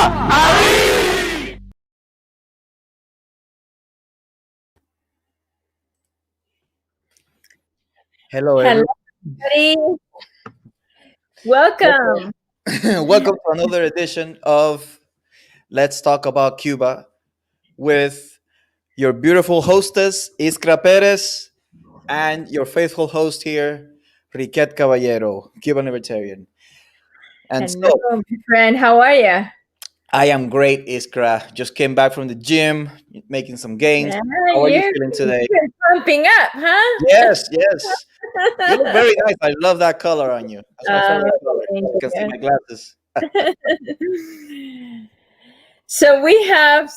Hello, Hello, everybody. everybody. Welcome. Welcome to another edition of Let's Talk About Cuba with your beautiful hostess, Iskra Perez, and your faithful host here, Riquet Caballero, Cuban libertarian. And Hello, so, my friend. How are you? I am great, Iskra. Just came back from the gym, making some gains. Yeah, How are you feeling today? you're pumping up, huh? Yes, yes. You look very nice. I love that color on you. That's my Oh, favorite color. thank You can see my glasses. you. So we have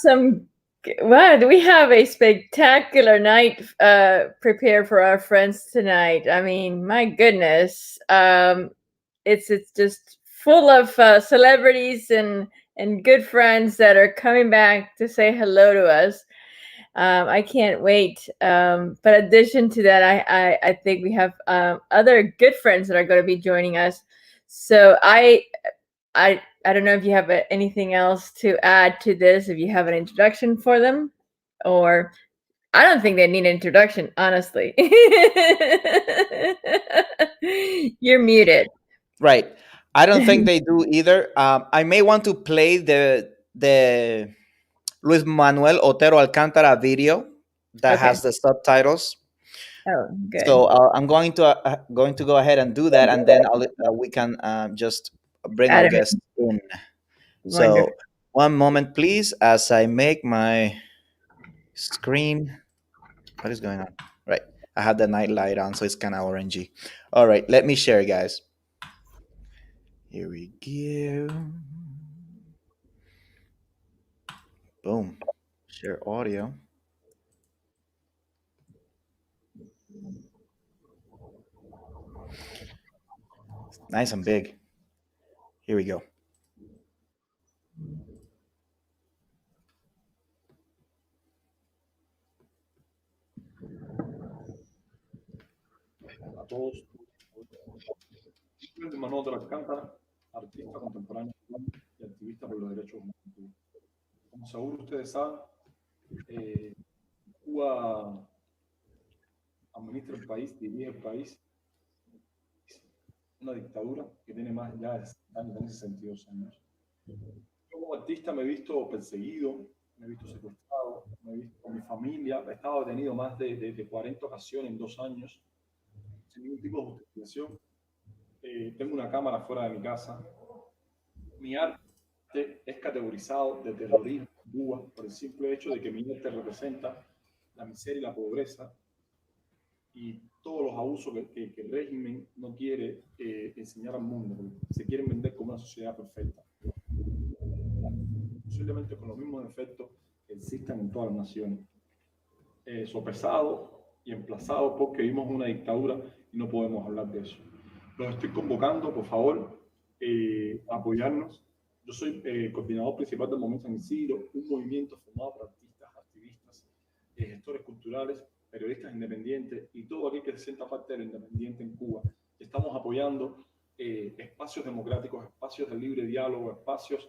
we have a spectacular night prepared for our friends tonight. I mean, my goodness. It's just full of celebrities and good friends that are coming back to say hello to us. I can't wait. But in addition to that, I think we have other good friends that are going to be joining us. So I don't know if you have anything else to add to this. If you have an introduction for them, or I don't think they need an introduction, honestly. You're muted. Right. I don't think they do either. I may want to play the Luis Manuel Otero Alcantara video that Okay. has the subtitles. Oh, good. So going to go ahead and do that, and then we can just bring our Adam, guests in. So wonderful. one moment, please, as I make my screen. What is going on? Right. I have the night light on, so it's kind of orangey. All right. Let me share, guys. Here we go. Boom. Share audio. Nice and big. Here we go. A todos. Luis Manuel de la Alcántara, artista contemporáneo y activista por los derechos humanos. Como seguro ustedes saben, Cuba administra el país, dirige el país, una dictadura que tiene más ya de 60 años, tiene 62 años. Yo como artista me he visto perseguido, me he visto secuestrado, me he visto con mi familia, he estado detenido más de 40 ocasiones en 2 años, sin ningún tipo de justificación. Tengo una cámara fuera de mi casa. Mi arte es categorizado de terrorismo en Cuba por el simple hecho de que mi arte representa la miseria y la pobreza y todos los abusos que el régimen no quiere enseñar al mundo, porque se quieren vender como una sociedad perfecta, posiblemente con los mismos efectos que existen en todas las naciones. Sopesado y emplazado porque vivimos una dictadura y no podemos hablar de eso. Los estoy convocando, por favor, a apoyarnos. Yo soy coordinador principal del Movimiento San Isidro, un movimiento formado por artistas, activistas, gestores culturales, periodistas independientes y todo aquel que se sienta parte del independiente en Cuba. Estamos apoyando espacios democráticos, espacios de libre diálogo, espacios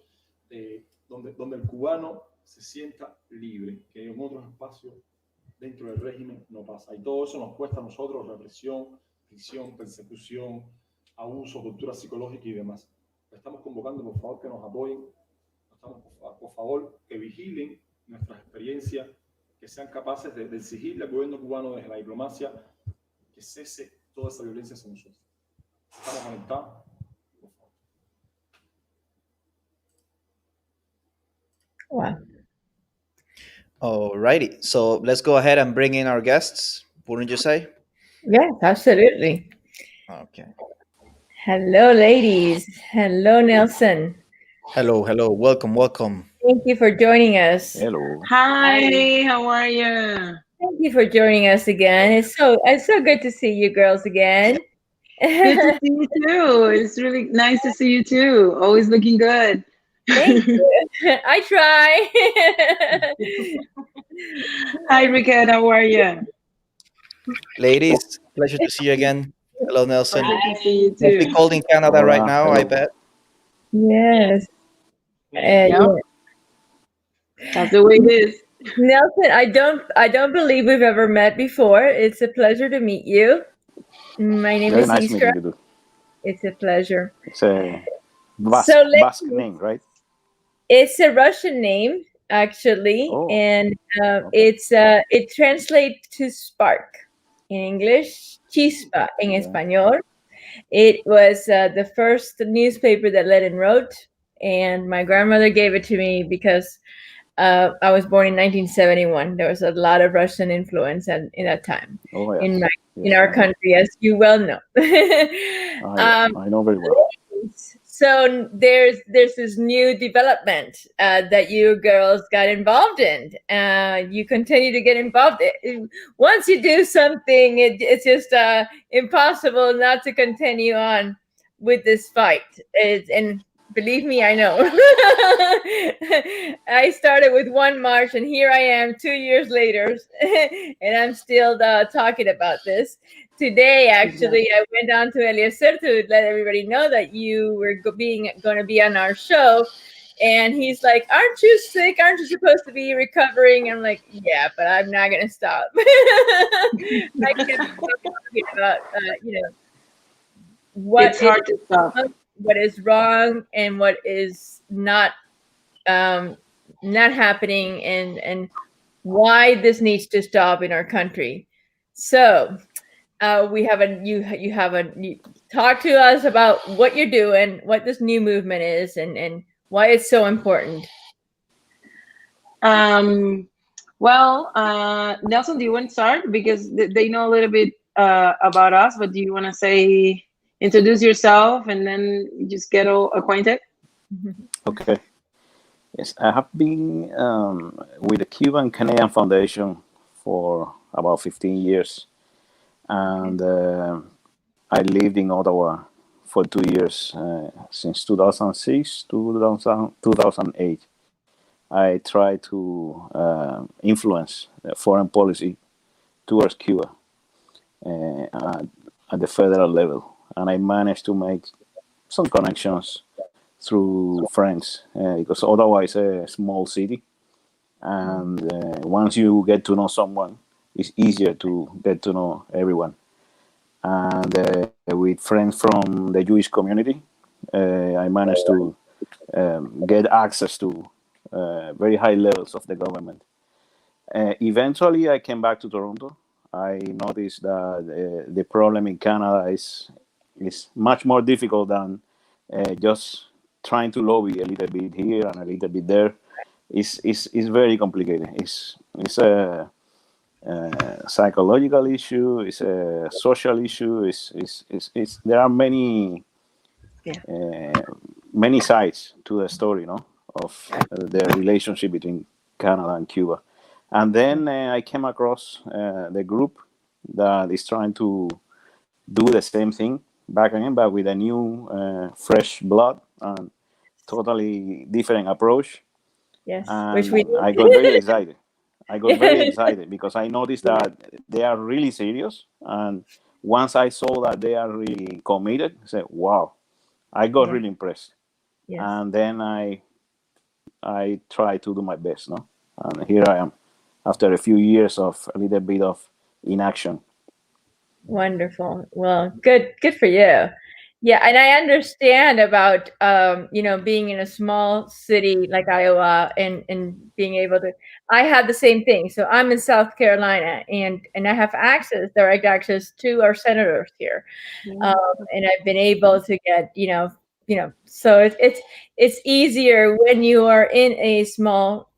donde el cubano se sienta libre, que en otros espacios dentro del régimen no pasa. Y todo eso nos cuesta a nosotros represión, prisión, persecución, abuso, tortura psicológica y demás. Estamos convocando, por favor, que nos apoyen, estamos, por favor, que vigilen nuestras experiencias, que sean capaces de exigirle al gobierno cubano desde la diplomacia que cese toda esa violencia hacia nosotros. Estamos conectados. Wow. Alrighty. So let's go ahead and bring in our guests. Wouldn't you say? Yes, absolutely. Okay. Hello, ladies. Hello, Nelson. Hello, hello. Welcome, welcome. Thank you for joining us. Hello. Hi, how are you? Thank you for joining us again. It's so good to see you girls again. Good to see you too. It's really nice to see you too. Always looking good. Thank you. I try. Hi, Riquet. How are you? Ladies, pleasure to see you again. Hello, Nelson. Good to see you Mostly too. cold in Canada right Hola, now, hello. I bet. Yes. Yep. That's the way it is. Nelson, I don't believe we've ever met before. It's a pleasure to meet you. My name Very is nice Iskra. meeting you too. It's a pleasure. It's a So Basque name, right? it's a Russian name, actually, Oh, and okay. it translates to spark in English, chispa en Yeah. español. It was the first newspaper that Lenin wrote, and my grandmother gave it to me because I was born in 1971. There was a lot of Russian influence in that time Oh, yes. in Yes, our I know. country, as you well know. I know very well. So there's this new development that you girls got involved in. You continue to get involved. Once you do something, it's just impossible not to continue on with this fight. And believe me, I know. I started with one march, and here I am 2 years later, and I'm still talking about this. Today, actually, I went on to Eliezer to let everybody know that you were going to be on our show. And he's like, "Aren't you sick? Aren't you supposed to be recovering?" I'm like, "Yeah, but I'm not going to stop." I can't stop talking about, It's hard to stop. what is wrong and what is not happening, and why this needs to stop in our country. So we have you talk to us about what you're doing, what this new movement is, and why it's so important. Well, Nelson, do you want to start? Because they know a little bit about us, but do you want to introduce yourself and then just get all acquainted? Okay. Yes, I have been with the Cuban Canadian Foundation for about 15 years. And I lived in Ottawa for 2 years, since 2006 to 2008. I tried to influence foreign policy towards Cuba at the federal level. And I managed to make some connections through friends, because Ottawa is a small city. And once you get to know someone, it's easier to get to know everyone. And with friends from the Jewish community, I managed to get access to very high levels of the government. Eventually, I came back to Toronto. I noticed that the problem in Canada is much more difficult than just trying to lobby a little bit here and a little bit there. It's very complicated. It's a psychological issue. It's a social issue. It's there are many many sides to the story, of the relationship between Canada and Cuba. And then I came across the group that is trying to do the same thing back again, but with a new, fresh blood and totally different approach. Yes, which And I got very excited. I got very excited because I noticed that they are really serious. And once I saw that they are really committed, I said, wow, I got really impressed. Yes. And then I tried to do my best, and here I am after a few years of a little bit of inaction. Wonderful. Well, good for you. Yeah, and I understand about being in a small city like Iowa and being able to. I had the same thing. So I'm in South Carolina, and I have direct access to our senators here, and I've been able to get So it's easier when you are in a small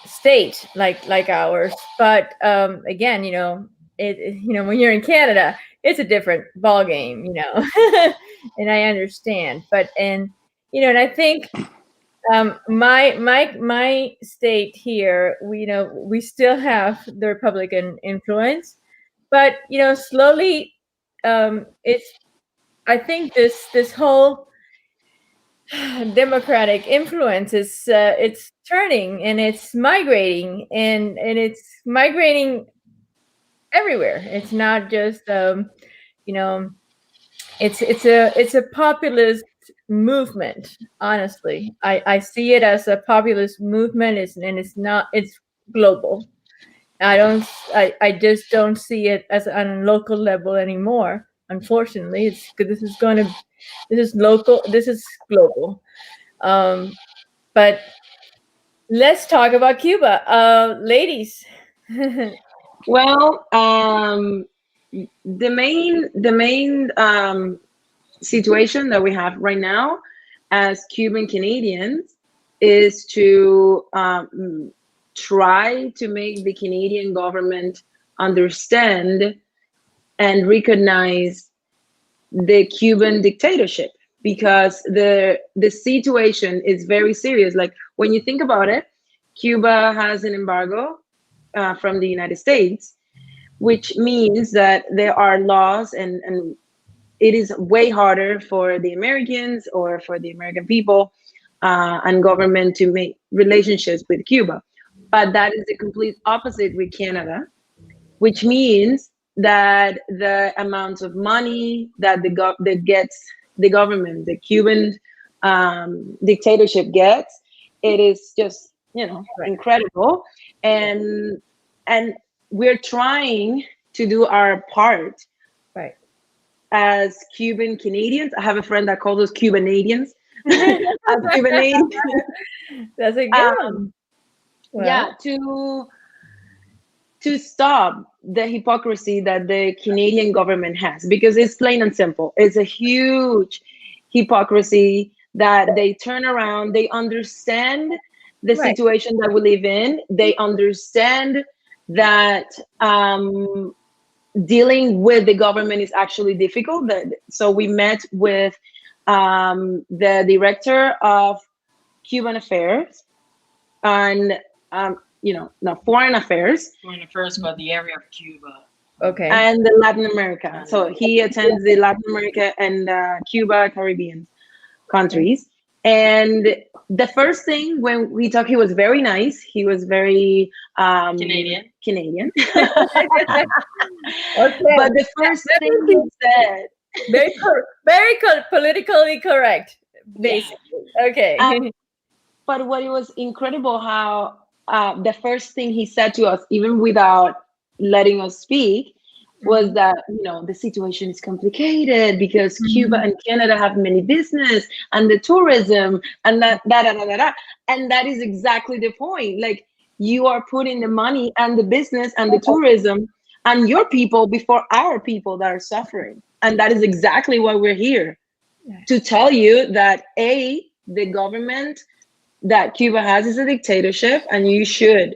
state like ours. But again, when you're in Canada, it's a different ball game, and I understand. But and I think my state here, we still have the Republican influence, but slowly, it's I think this whole democratic influence is it's turning, and it's migrating, and it's migrating everywhere. It's not just it's a populist populist movement. Honestly, I see it as a populist movement. It's global. I just don't see it as on a local level anymore. Unfortunately, this is local. This is global. But let's talk about Cuba, ladies. Well, the main situation that we have right now as Cuban Canadians is to try to make the Canadian government understand and recognize the Cuban dictatorship, because the situation is very serious. Like, when you think about it, Cuba has an embargo from the United States, which means that there are laws, and it is way harder for the Americans or for the American people and government to make relationships with Cuba. But that is the complete opposite with Canada, which means that the amount of money that the government, the Cuban dictatorship gets, it is just incredible, and we're trying to do our part, Right. as Cuban Canadians. I have a friend that calls us Cubanadians. As Cubanadians. That's a good one. Well, Yeah, to stop the hypocrisy that the Canadian government has, because it's plain and simple. It's a huge hypocrisy that they turn around. They understand the Right. situation that we live in. They understand that dealing with the government is actually difficult. So we met with the director of Cuban Affairs and not Foreign Affairs, but the area of Cuba. Okay. and the Latin America. So he attends the Latin America and Cuba, Caribbean countries. And the first thing when we talked, he was very nice. He was very Canadian. Okay. But the first thing he said, very politically correct, basically. Okay. but what it was incredible how the first thing he said to us, even without letting us speak, was that the situation is complicated because Cuba and Canada have many business and the tourism and that and that is exactly the point. Like, you are putting the money and the business and the tourism and your people before our people that are suffering, and that is exactly why we're here, to tell you that the government that Cuba has is a dictatorship, and you should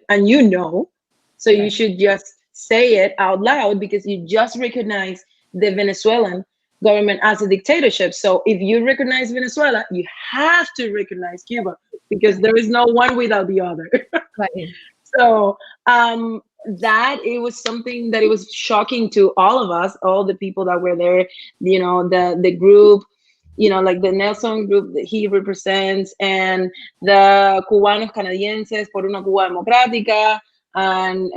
just say it out loud, because you just recognize the Venezuelan government as a dictatorship. So if you recognize Venezuela, you have to recognize Cuba, because there is no one without the other. Right. So that it was something that it was shocking to all of us, all the people that were there, the group, like the Nelson group that he represents, and the Cubanos Canadienses por una Cuba Democrática, and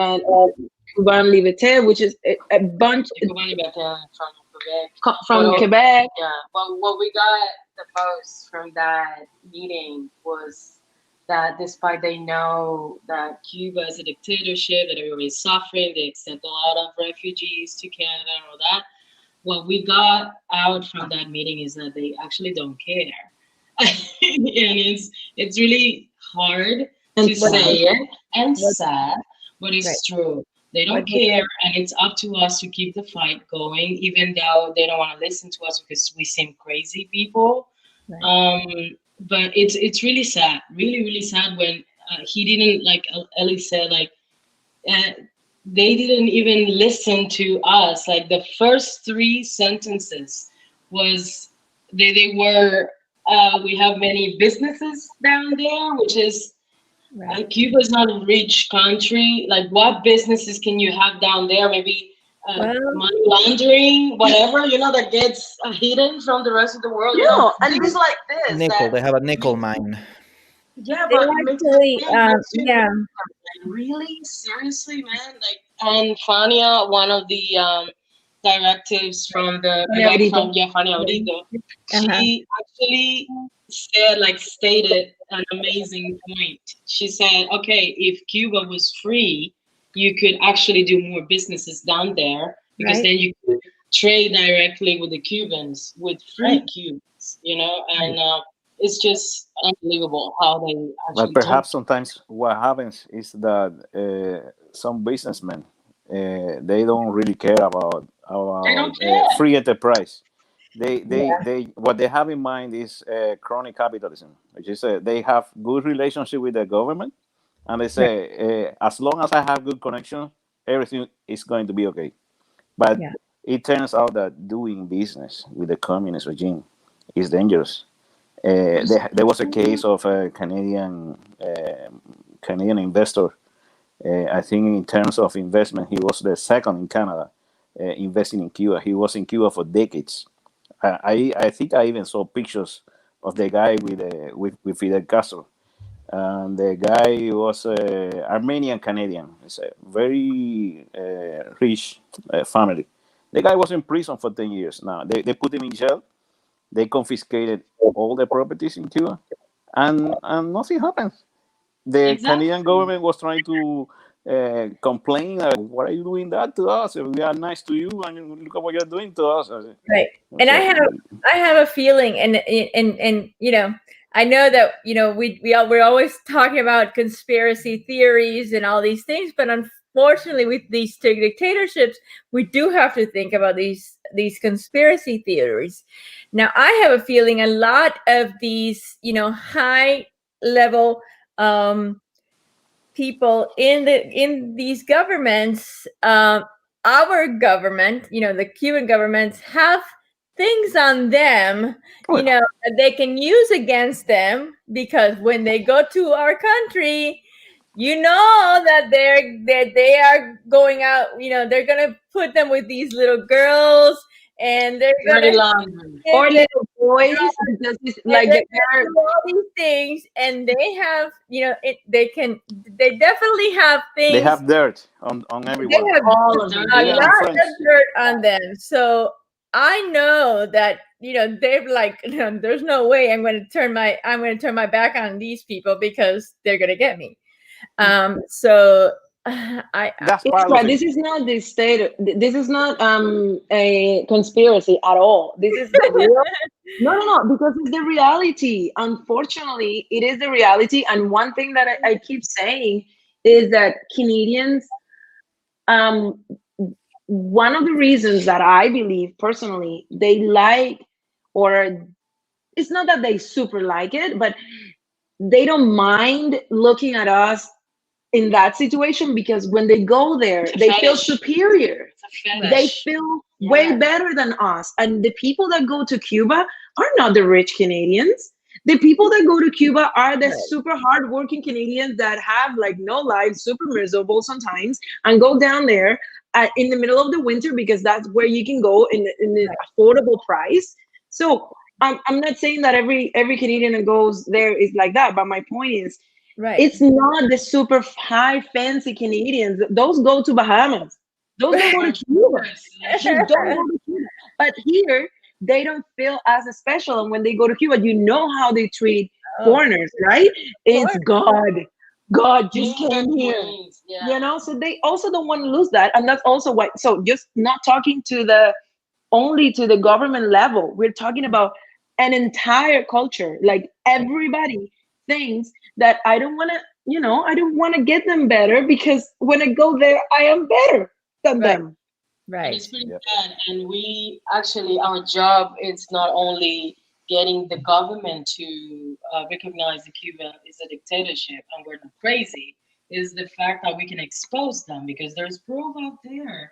Cuban Liberté, which is a bunch Cuban Liberté from Quebec. from Quebec. Yeah, but what we got the most from that meeting was that despite they know that Cuba is a dictatorship, that everybody is suffering, they accept a lot of refugees to Canada and all that. What we got out from that meeting is that they actually don't care. And it's really hard to say it and sad, but it's true. They don't care, and it's up to us to keep the fight going, even though they don't want to listen to us because we seem crazy people. Right. But it's really sad, really, really sad when he didn't, like Ellie said, like they didn't even listen to us. Like the first 3 sentences was they were we have many businesses down there, which is Cuba is not a rich country. Like, what businesses can you have down there? Maybe money laundering, whatever, that gets hidden from the rest of the world. And things like this. Nickel. They have a nickel mine. Yeah, but actually, really, seriously, man. Like, and Fania, one of the directives from the from Fanny Aurito, she actually stated an amazing point. She said, okay, if Cuba was free, you could actually do more businesses down there, because then you could trade directly with the Cubans, with free Cubans, and it's just unbelievable how they actually. But perhaps sometimes what happens is that some businessmen they don't really care about free enterprise. They what they have in mind is crony capitalism, which is they have good relationship with the government, and they say as long as I have good connection, everything is going to be okay. But it turns out that doing business with the communist regime is dangerous. There was a case of a Canadian investor. I think in terms of investment, he was the second in Canada investing in Cuba. He was in Cuba for decades. I think I even saw pictures of the guy with Fidel Castro. And the guy was Armenian Canadian. It's a very rich family. The guy was in prison for 10 years. Now they put him in jail. They confiscated all the properties in Cuba, and nothing happened. The Canadian government was trying to complain, "What are you doing that to us? We are nice to you, and look at what you're doing to us." Right. And I have a feeling, and I know that we're always talking about conspiracy theories and all these things, but unfortunately, with these two dictatorships, we do have to think about these conspiracy theories. Now, I have a feeling a lot of these, high level people in these governments, our government, the Cuban governments, have things on them, that they can use against them, because when they go to our country, that they are going out, they're gonna put them with these little girls, and they're gonna or little boys, like all these things, and they have, they definitely have things. They have dirt on everyone. They have a lot of dirt on them. So I know that they're like, there's no way I'm going to turn my back on these people, because they're going to get me. So this is not the state. This is not a conspiracy at all. This is the real. No, because it's the reality. Unfortunately, it is the reality. And one thing that I keep saying is that Canadians, one of the reasons that I believe personally they like, or it's not that they super like it, but they don't mind looking at us in that situation, because when they go there, they feel superior. They feel way better than us. And the people that go to Cuba are not the rich Canadians. The people that go to Cuba are the super hardworking Canadians that have like no life, super miserable sometimes, and go down there in the middle of the winter, because that's where you can go in an affordable price. So I'm not saying that every Canadian that goes there is like that, but my point is, it's not the super high fancy Canadians. Those go to Bahamas. Those don't go to Cuba. They don't go to Cuba. But here, they don't feel as special. And when they go to Cuba, how they treat foreigners, right? It's God just came here. So they also don't want to lose that. And that's also why. So just not talking only to the government level. We're talking about an entire culture. Like everybody thinks that I don't want to get them better, because when I go there, I am better than them. Right. And it's pretty bad. And we actually, our job is not only getting the government to recognize that Cuba is a dictatorship and we're not crazy, is the fact that we can expose them, because there's proof out there.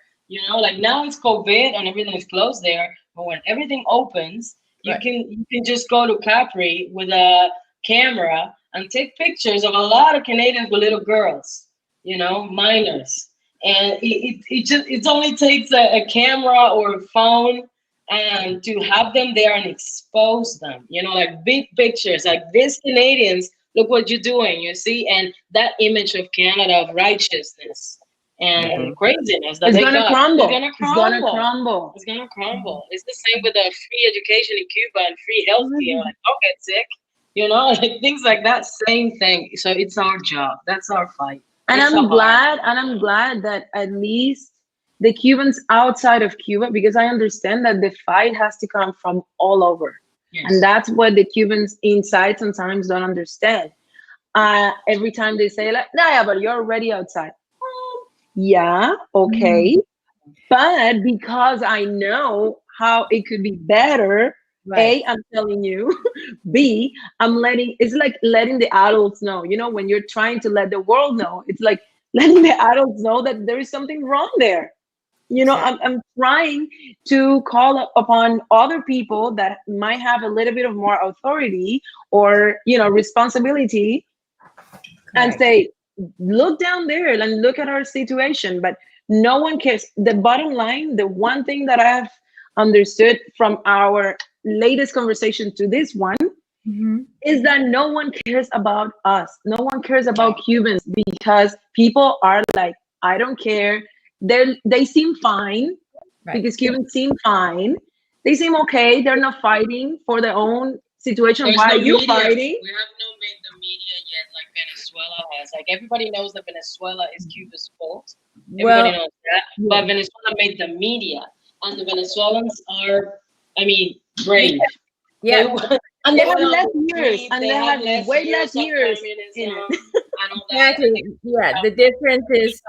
Like now it's COVID and everything is closed there, but when everything opens, you can just go to Capri with a camera and take pictures of a lot of Canadians with little girls, minors. And it only takes a camera or a phone and to have them there and expose them, like big pictures, like these Canadians, look what you're doing, you see? And that image of Canada, of righteousness and craziness that It's they gonna got. crumble. It's gonna It's gonna crumble. It's gonna crumble. It's the same with the free education in Cuba and free healthcare. Like, don't get sick, you know, like things like that. Same thing. So it's our job. That's our fight. And I'm glad that at least the Cubans outside of Cuba, because I understand that the fight has to come from all over. Yes. And that's what the Cubans inside sometimes don't understand. Every time they say like, "Nah, yeah, but you're already outside." Yeah, okay. But because I know how it could be better, A, I'm telling you. B, it's like letting the adults know. You know, when you're trying to let the world know, it's like letting the adults know that there is something wrong there. You know, I'm trying to call upon other people that might have a little bit of more authority or, you know, responsibility and say, look down there and look at our situation. But no one cares. The bottom line, the one thing that I have understood from our latest conversation to this one is that no one cares about us. No one cares about Cubans because people are like, I don't care. They seem fine because Cubans seem fine. They seem okay. They're not fighting for their own situation. There's Why no are you media. fighting? We have no made the media yet like Venezuela has. Like everybody knows that Venezuela is Cuba's fault. Everybody knows that. But Venezuela made the media. And the Venezuelans are, I mean, brave. Yeah. And they have less years. And they have way less years in it. Exactly. Yeah. The difference is,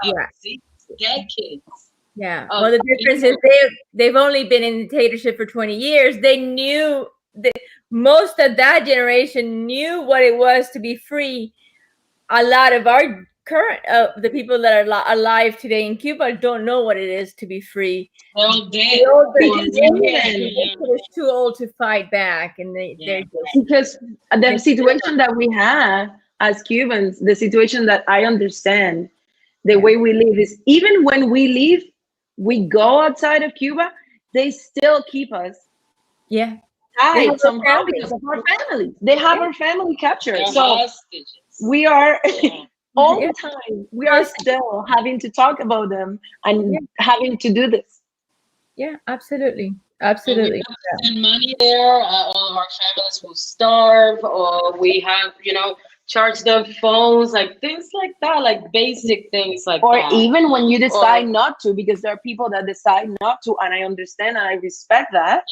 Decades. Yeah. Well, the difference is they've only been in dictatorship for 20 years. They knew most of that generation knew what it was to be free. A lot of our current the people that are alive today in Cuba don't know what it is to be free. Well, They're too old to fight back, and they're because the situation that we have as Cubans, the situation that I understand, the way we live is even when we leave, we go outside of Cuba, they still keep us. Yeah. Tied somehow because of our family. They have our family captured. They're so hostages. We are all the time. We are still having to talk about them and having to do this. Yeah, absolutely. Absolutely. And we have to send money there. All of our families will starve, or we have, you know, charge them phones, like things like that, like basic things like or that. Or even when you decide not to, because there are people that decide not to, and I understand and I respect that.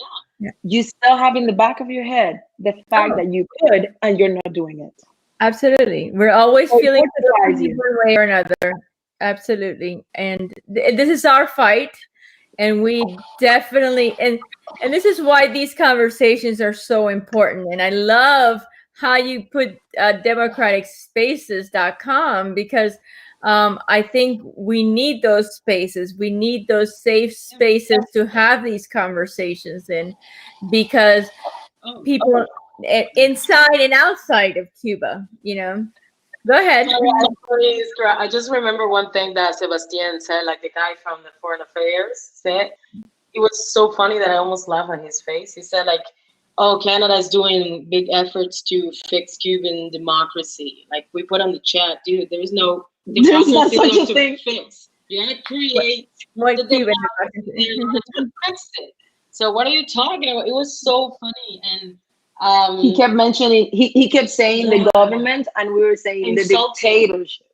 You still have in the back of your head the fact that you could and you're not doing it. Absolutely. We're always feeling one way or another. Absolutely. And this is our fight. And we definitely, and this is why these conversations are so important. And I love how you put democraticspaces.com, because I think we need those spaces. We need those safe spaces to have these conversations in, because people inside and outside of Cuba, you know. Go ahead. I just remember one thing that Sebastien said, like the guy from the Foreign Affairs said. It was so funny that I almost laughed on his face. He said, like, oh, Canada is doing big efforts to fix Cuban democracy. Like we put on the chat, dude, there's no democracy to fix. You gotta create the democracy to fix it. So what are you talking about? It was so funny. And he kept mentioning, he kept saying the government, and we were saying the dictatorship.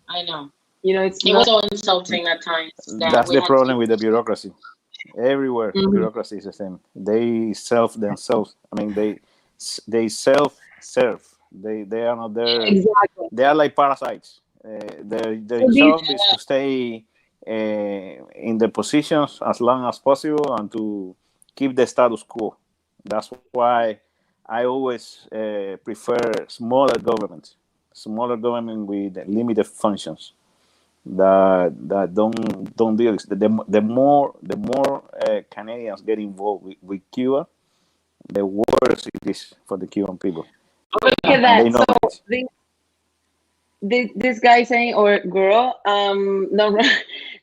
I know. You know, it was so insulting at times. That's the problem with the bureaucracy. Everywhere, bureaucracy is the same. They self themselves. I mean, they self-serve. They are not there. Exactly. They are like parasites. Their job is to stay in the positions as long as possible and to keep the status quo. That's why I always prefer smaller government with limited functions that don't deal. The more Canadians get involved with Cuba, the worse it is for the Cuban people. Look at that. So this guy saying, or girl, no,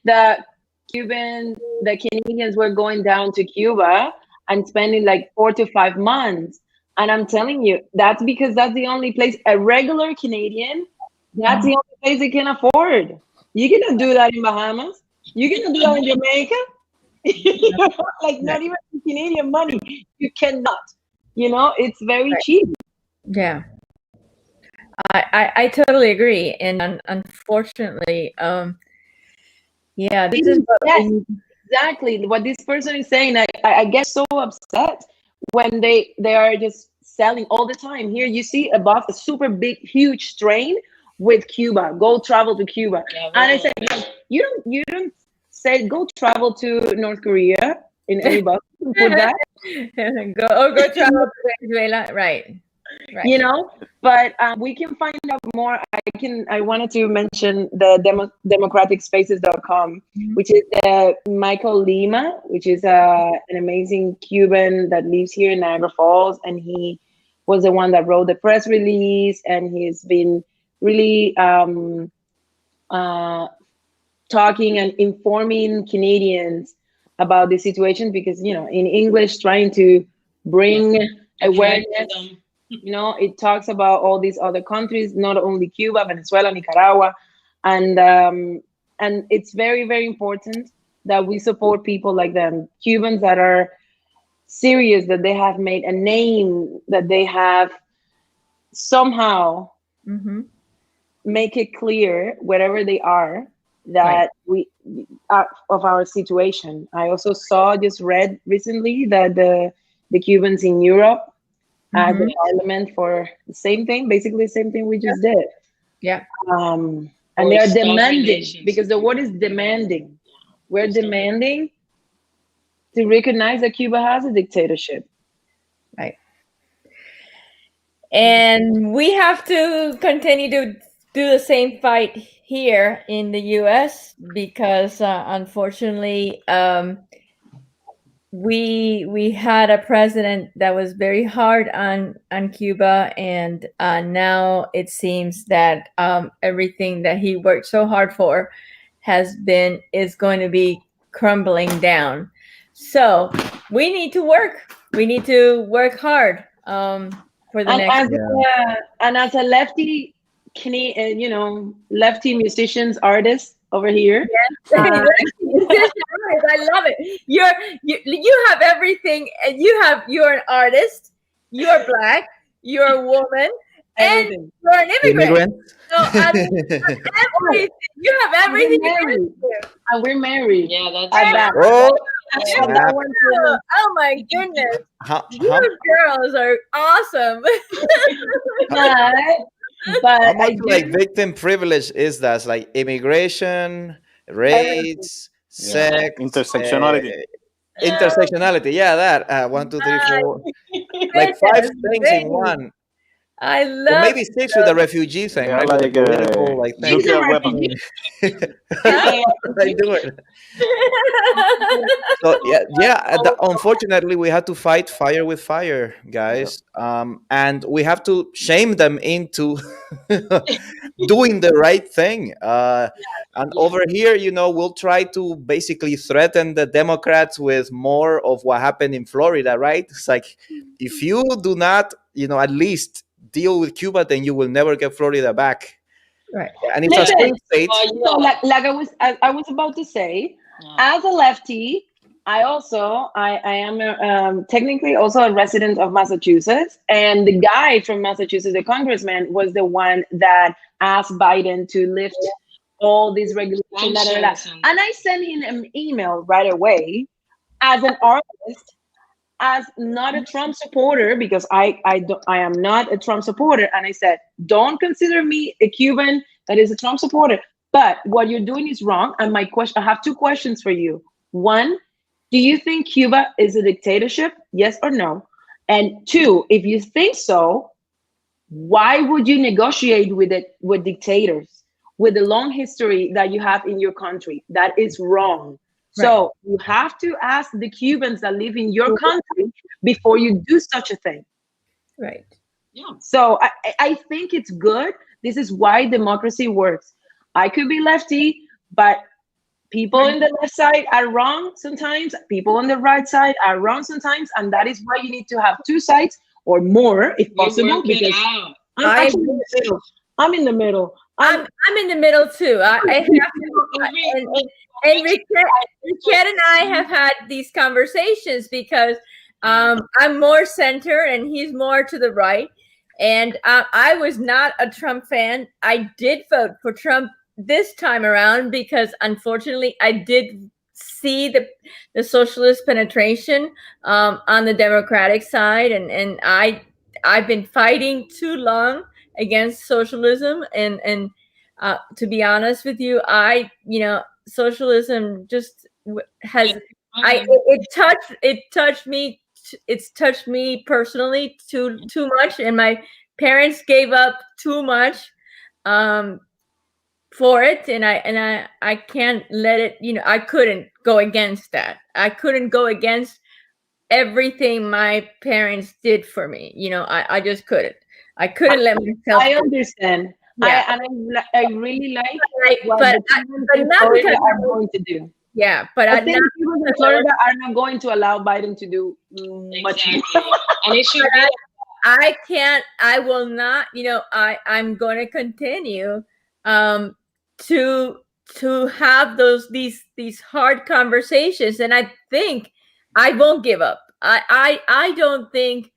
the Canadians were going down to Cuba and spending like 4 to 5 months. And I'm telling you, that's because that's the only place, a regular Canadian, that's the only place they can afford. You cannot do that in Bahamas. You cannot do that in Jamaica. Like not even Canadian money. You cannot. It's very cheap. Yeah. I totally agree. And unfortunately, yeah, this is yes, exactly what this person is saying. I get so upset when they are just selling all the time. Here you see a super big, huge train with Cuba. Go travel to Cuba. Yeah, and I said, you don't say go travel to North Korea in any bus. Put that. go travel to Venezuela. Right. But we can find out more. I wanted to mention the democraticspaces.com, which is Michael Lima, which is an amazing Cuban that lives here in Niagara Falls, and he was the one that wrote the press release, and he's been really talking and informing Canadians about the situation, because in English, trying to bring awareness. It talks about all these other countries, not only Cuba, Venezuela, Nicaragua, and it's very, very important that we support people like them, Cubans that are serious, that they have made a name, that they have somehow make it clear wherever they are that we are of our situation. I also read recently that the Cubans in Europe at the parliament for the same thing, basically the same thing we just did. Yeah. And they are demanding, because the word is demanding. We're demanding to recognize that Cuba has a dictatorship. Right. And we have to continue to do the same fight here in the US, because unfortunately, we had a president that was very hard on Cuba, and now it seems that everything that he worked so hard for is going to be crumbling down. So we need to work. We need to work hard for the next. And as a lefty, lefty musicians, artist over here. Yes. I love it. You have everything, and you're an artist, you're Black, you're a woman, and you're an immigrant. So everything, you have everything. And we're married. Yeah, that's oh my goodness. You girls are awesome. But how much like victim privilege is that? It's like immigration, race, sex, intersectionality. Intersectionality. Yeah, that 1, 2, 3, 4, like 5 things in one. I love. Or maybe 6 with the refugee thing, right? Like political, like nuclear weapon. I do it. So unfortunately, we had to fight fire with fire, guys, and we have to shame them into doing the right thing. And over here, we'll try to basically threaten the Democrats with more of what happened in Florida, right? It's like, if you do not, at least deal with Cuba, then you will never get Florida back. Right. And it's a swing state. Like I was about to say, as a lefty, I am technically also a resident of Massachusetts, and the guy from Massachusetts, the congressman, was the one that asked Biden to lift all these regulations. And I sent him an email right away as an artist, as not a Trump supporter, because I am not a Trump supporter, and I said, don't consider me a Cuban that is a Trump supporter, but what you're doing is wrong. And I have 2 questions for you. One, do you think Cuba is a dictatorship? Yes or no? And 2, if you think so, why would you negotiate with dictators with the long history that you have in your country? That is wrong. So you have to ask the Cubans that live in your country before you do such a thing. Right. Yeah. So I think it's good. This is why democracy works. I could be lefty, but people on the left side are wrong sometimes. People on the right side are wrong sometimes. And that is why you need to have 2 sides or more if possible. Because I'm in the middle. I'm in the middle too. I have to, and Richard and I have had these conversations because I'm more center and he's more to the right. And I was not a Trump fan. I did vote for Trump this time around because unfortunately I did see the socialist penetration on the Democratic side, and I've been fighting too long against socialism, and to be honest with you, socialism just has it touched me. It's touched me personally too much, and my parents gave up too much for it, and I can't let it. I couldn't go against that. I couldn't go against everything my parents did for me. I just couldn't. I couldn't let myself. I understand. Yeah. I really like what but the Cubans in not Florida because are going to do. Yeah, but I think Cubans in Florida are not going to allow Biden to do much more. And it should be. I can't. I will not. I'm going to continue to have these hard conversations, and I think I won't give up. I don't think.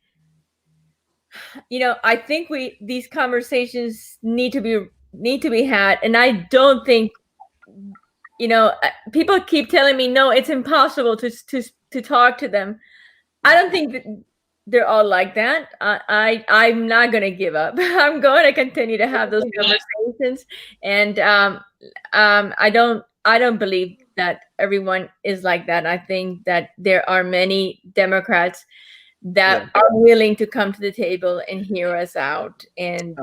I think these conversations need to be had, and I don't think. People keep telling me no, it's impossible to talk to them. I don't think that they're all like that. I'm not going to give up. I'm going to continue to have those conversations, and I don't believe that everyone is like that. I think that there are many Democrats that are willing to come to the table and hear us out. And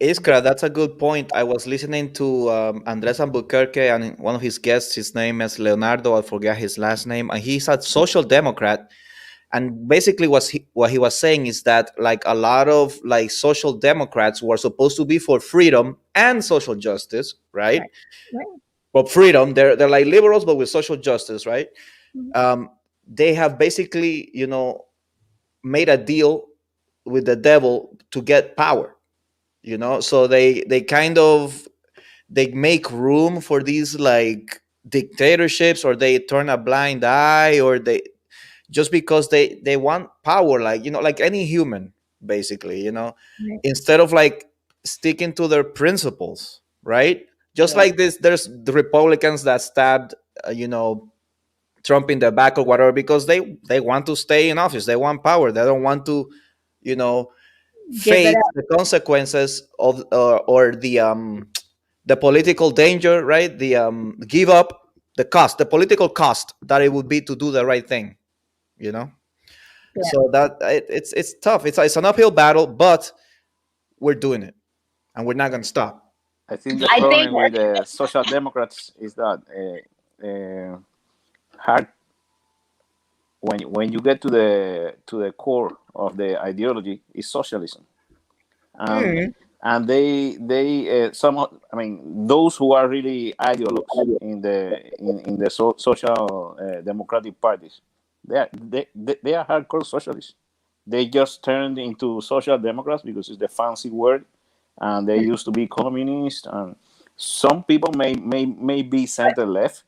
Iskra, that's a good point. I was listening to Andres Albuquerque, and one of his guests, his name is Leonardo, I forget his last name, and he's a social democrat. And basically what he was saying is that like a lot of like social democrats were supposed to be for freedom and social justice, right? But freedom, they're like liberals, but with social justice, right? Mhm. They have basically, made a deal with the devil to get power. So they kind of they make room for these like dictatorships, or they turn a blind eye, or they just because they want power, like like any human, basically, instead of like sticking to their principles, right? Just like this, there's the Republicans that stabbed Trump in the back or whatever, because they want to stay in office, they want power, they don't want to you know face the consequences of or the political danger, right? The give up the political cost that it would be to do the right thing, so that it's tough. It's an uphill battle, but we're doing it, and we're not going to stop. I think the problem with the social democrats is that hard when you get to the core of the ideology is socialism, and they some, I mean, those who are really ideologues in the social democratic parties, they are hardcore socialists. They just turned into social democrats because it's the fancy word, and they used to be communists. And some people may be center left.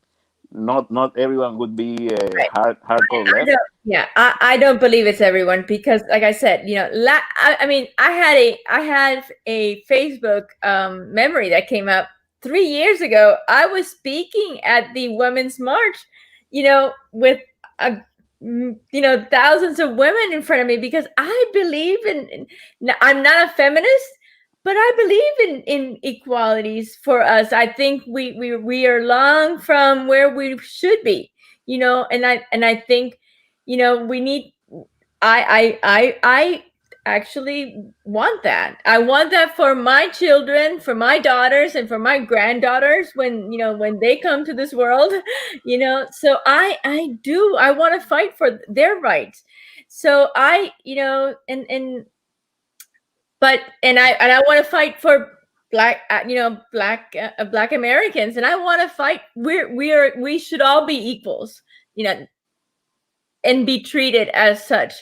Not everyone would be hardcore left. I don't believe it's everyone, because like I said, I mean, I had a Facebook memory that came up 3 years ago. I was speaking at the Women's March, with thousands of women in front of me, because I believe in I'm not a feminist, but I believe in equalities for us. I think we are long from where we should be, and I think, we need. I actually want that. I want that for my children, for my daughters, and for my granddaughters when they come to this world, So I do. I want to fight for their rights. So I want to fight for black Americans, and I want to fight. We should all be equals, and be treated as such.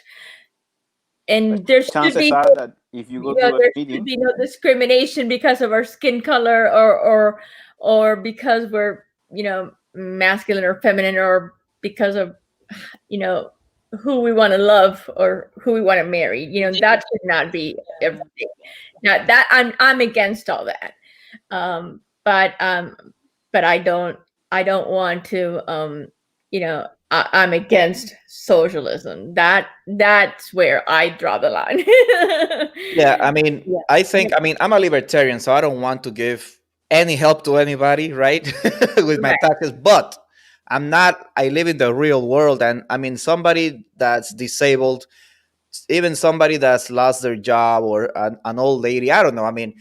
and there should chances be are that if you go to a there should meeting, be no discrimination because of our skin color or because we're masculine or feminine, or because of who we want to love or who we want to marry. That should not be everything. Now that I'm against all that. But I don't want to I'm against socialism. That's where I draw the line. Yeah, I mean, Yeah. I mean, I'm a libertarian, so I don't want to give any help to anybody, right? With my Right. taxes, but I live in the real world, and I mean, somebody that's disabled, even somebody that's lost their job, or an old lady, I don't know. I mean,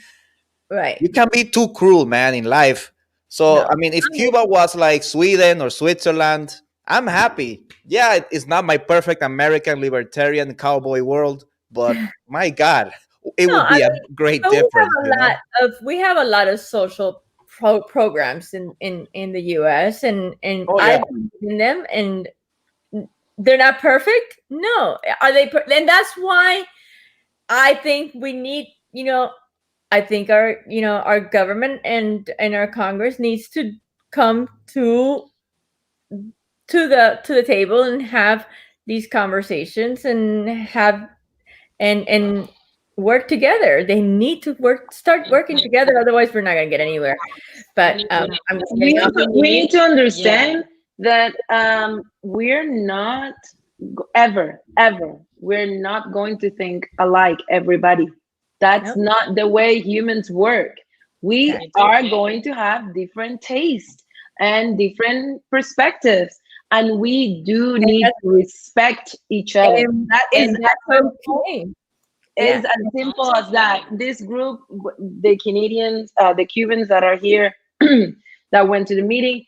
Right. you can be too cruel, man, in life. So, No. I mean, if Cuba was like Sweden or Switzerland, I'm happy. Yeah, it's not my perfect American libertarian cowboy world, but my God, it No, would be a great but difference, we have a lot of social programs in the U.S. and Oh, I yeah. believe in them, and they're not perfect. No, are they? And that's why I think we need. I think our government and our Congress needs to come to the table and have these conversations and have and work together. They need to start working together, otherwise we're not going to get anywhere. But we need to understand that we're not ever we're not going to think alike, everybody. That's not the way humans work. We are going to have different tastes and different perspectives, and we do need to respect each other. That is okay. Is as simple as that. This group, the Canadians, the Cubans that are here, that went to the meeting,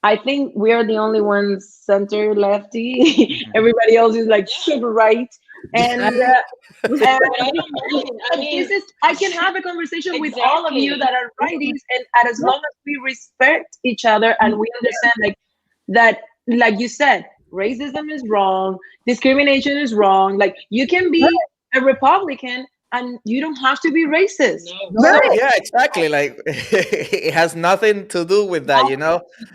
I think we are the only ones center lefty. Everybody else is like super right. And I don't mind. I mean, I can have a conversation with all of you that are righties, and as long as we respect each other and we understand that, like you said, racism is wrong, discrimination is wrong. Like, you can be a Republican and you don't have to be racist. No, yeah, exactly. Like, it has nothing to do with that,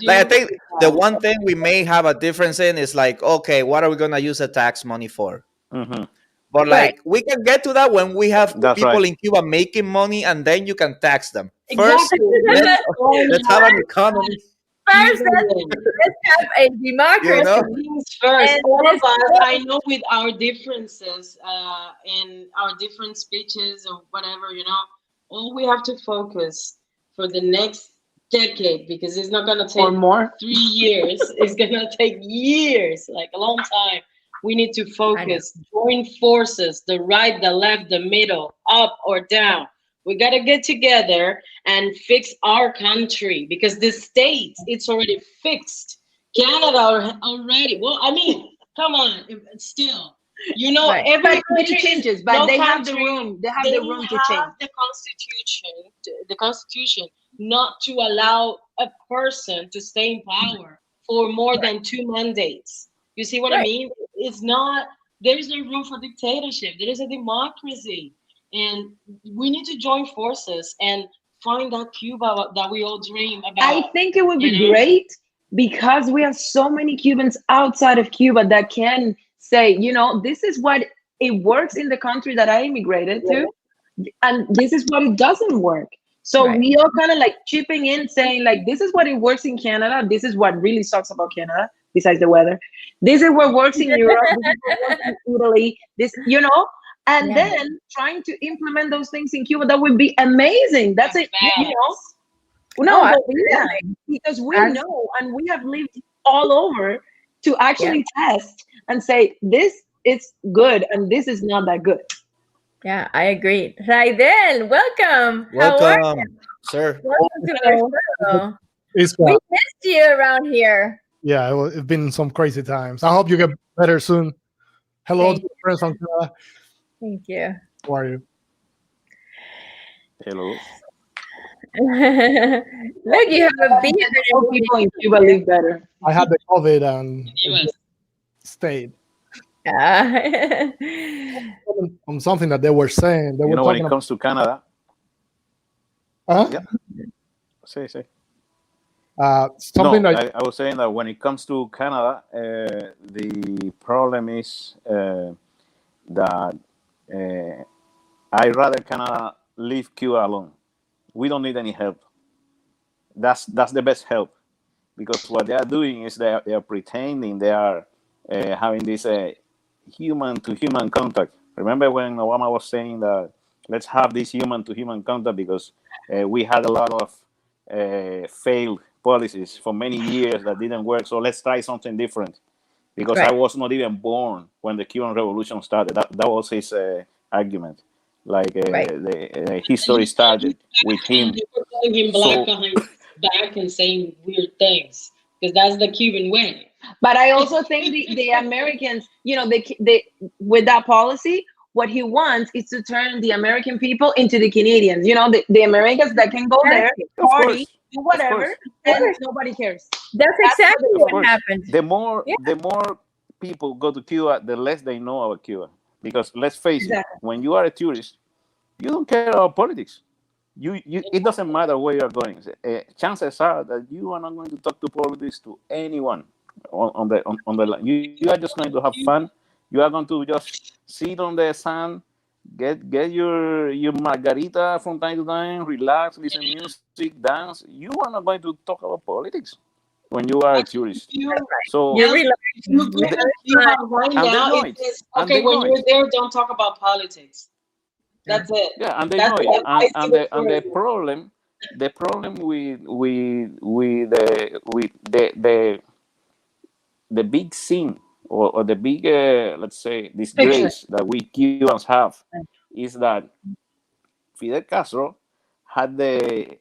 Like, I think the one thing we may have a difference in is like, okay, what are we gonna use the tax money for? Mm-hmm. But like, we can get to that when we have people in Cuba making money, and then you can tax them. First, let's have an economy. First, let's have a democracy. First, And all of us, I know, with our differences and our different speeches or whatever, all we have to focus for the next decade, because it's not going to take 3 years. It's going to take years, like a long time. We need to focus, join forces, the right, the left, the middle, up or down. We got to get together and fix our country, because the States, it's already fixed. Canada already. Well, I mean, come on, still, every country changes, but they have the room. They have the room to change. The Constitution, not to allow a person to stay in power for more than 2 mandates. You see what I mean? It's not. There is no room for dictatorship. There is a democracy. And we need to join forces and find that Cuba that we all dream about. I think it would be great, because we have so many Cubans outside of Cuba that can say, this is what it works in the country that I immigrated to, and this is what it doesn't work. So we all kind of like chipping in, saying like, this is what it works in Canada. This is what really sucks about Canada, besides the weather. This is what works in Europe. This is what works in Italy. This, and then trying to implement those things in Cuba. That would be amazing. That's it. Because we know, and we have lived all over to actually test and say, this is good and this is not that good. Yeah, I agree. Raidel, welcome. Welcome, how are you? Sir. Welcome to our show. It's we missed you around here. Yeah, it's been some crazy times. I hope you get better soon. Hello to friends from Cuba. Thank you. How are you? Hello. Look, you have a beard. People in Cuba live better. I had the COVID and stayed. Ah. On something that they were saying. They You were know, when talking it about. comes to Canada, yeah, say. Something No, that I was saying that when it comes to Canada, the problem is that I rather Canada leave Cuba alone. We don't need any help. That's the best help, because what they are doing is they are pretending they are having this human to human contact. Remember when Obama was saying that let's have this human to human contact because we had a lot of failed policies for many years that didn't work. So let's try something different. Because I Right. was not even born when the Cuban Revolution started. That was his argument. Like Right. the history started with him. They were calling him black So behind his back and saying weird things because that's the Cuban way. But I also think the Americans, they with that policy, what he wants is to turn the American people into the Canadians. The Americans that can go there, Exactly. of party, course, do of whatever, course, Of and course. nobody cares. That's That's what exactly of what they course. happened. Yeah, The more people go to Cuba, the less they know about Cuba. Because let's face it, exactly. when you are a tourist, you don't care about politics. It doesn't matter where you are going. Chances are that you are not going to talk to politics to anyone on the line. You are just going to have fun. You are going to just sit on the sand, get your margarita from time to time, relax, listen music, dance. You are not going to talk about politics when you are a tourist. that's right. So You're Yes, relaxing. you You're go to having Cuba fun. right and they now. know It it, says, and okay, they when know you're it. there, don't talk about politics. Yeah. That's it. Yeah, and they That's know it. it. I see the And tourism. the problem with the big sin, or the big let's say Picture. disgrace that we Cubans have, is that Fidel Castro had the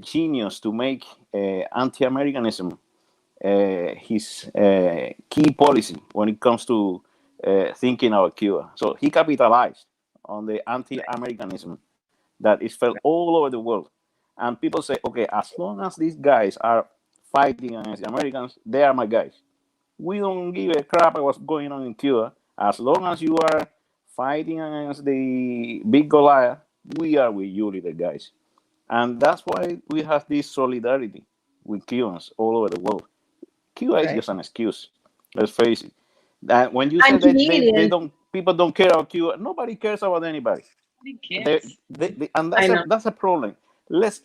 genius to make anti-Americanism his key policy when it comes to thinking about Cuba. So he capitalized on the anti-Americanism that is felt all over the world. And people say, okay, as long as these guys are fighting against the Americans, they are my guys. We don't give a crap about what's going on in Cuba. As long as you are fighting against the big Goliath, we are with you, little guys. And that's why we have this solidarity with Cubans all over the world. Cuba is Right. just an excuse. Let's face it. And when you say And that they Canadians, don't, people don't care about Cuba, nobody cares about anybody. Nobody cares. And I know. that's a problem. Let's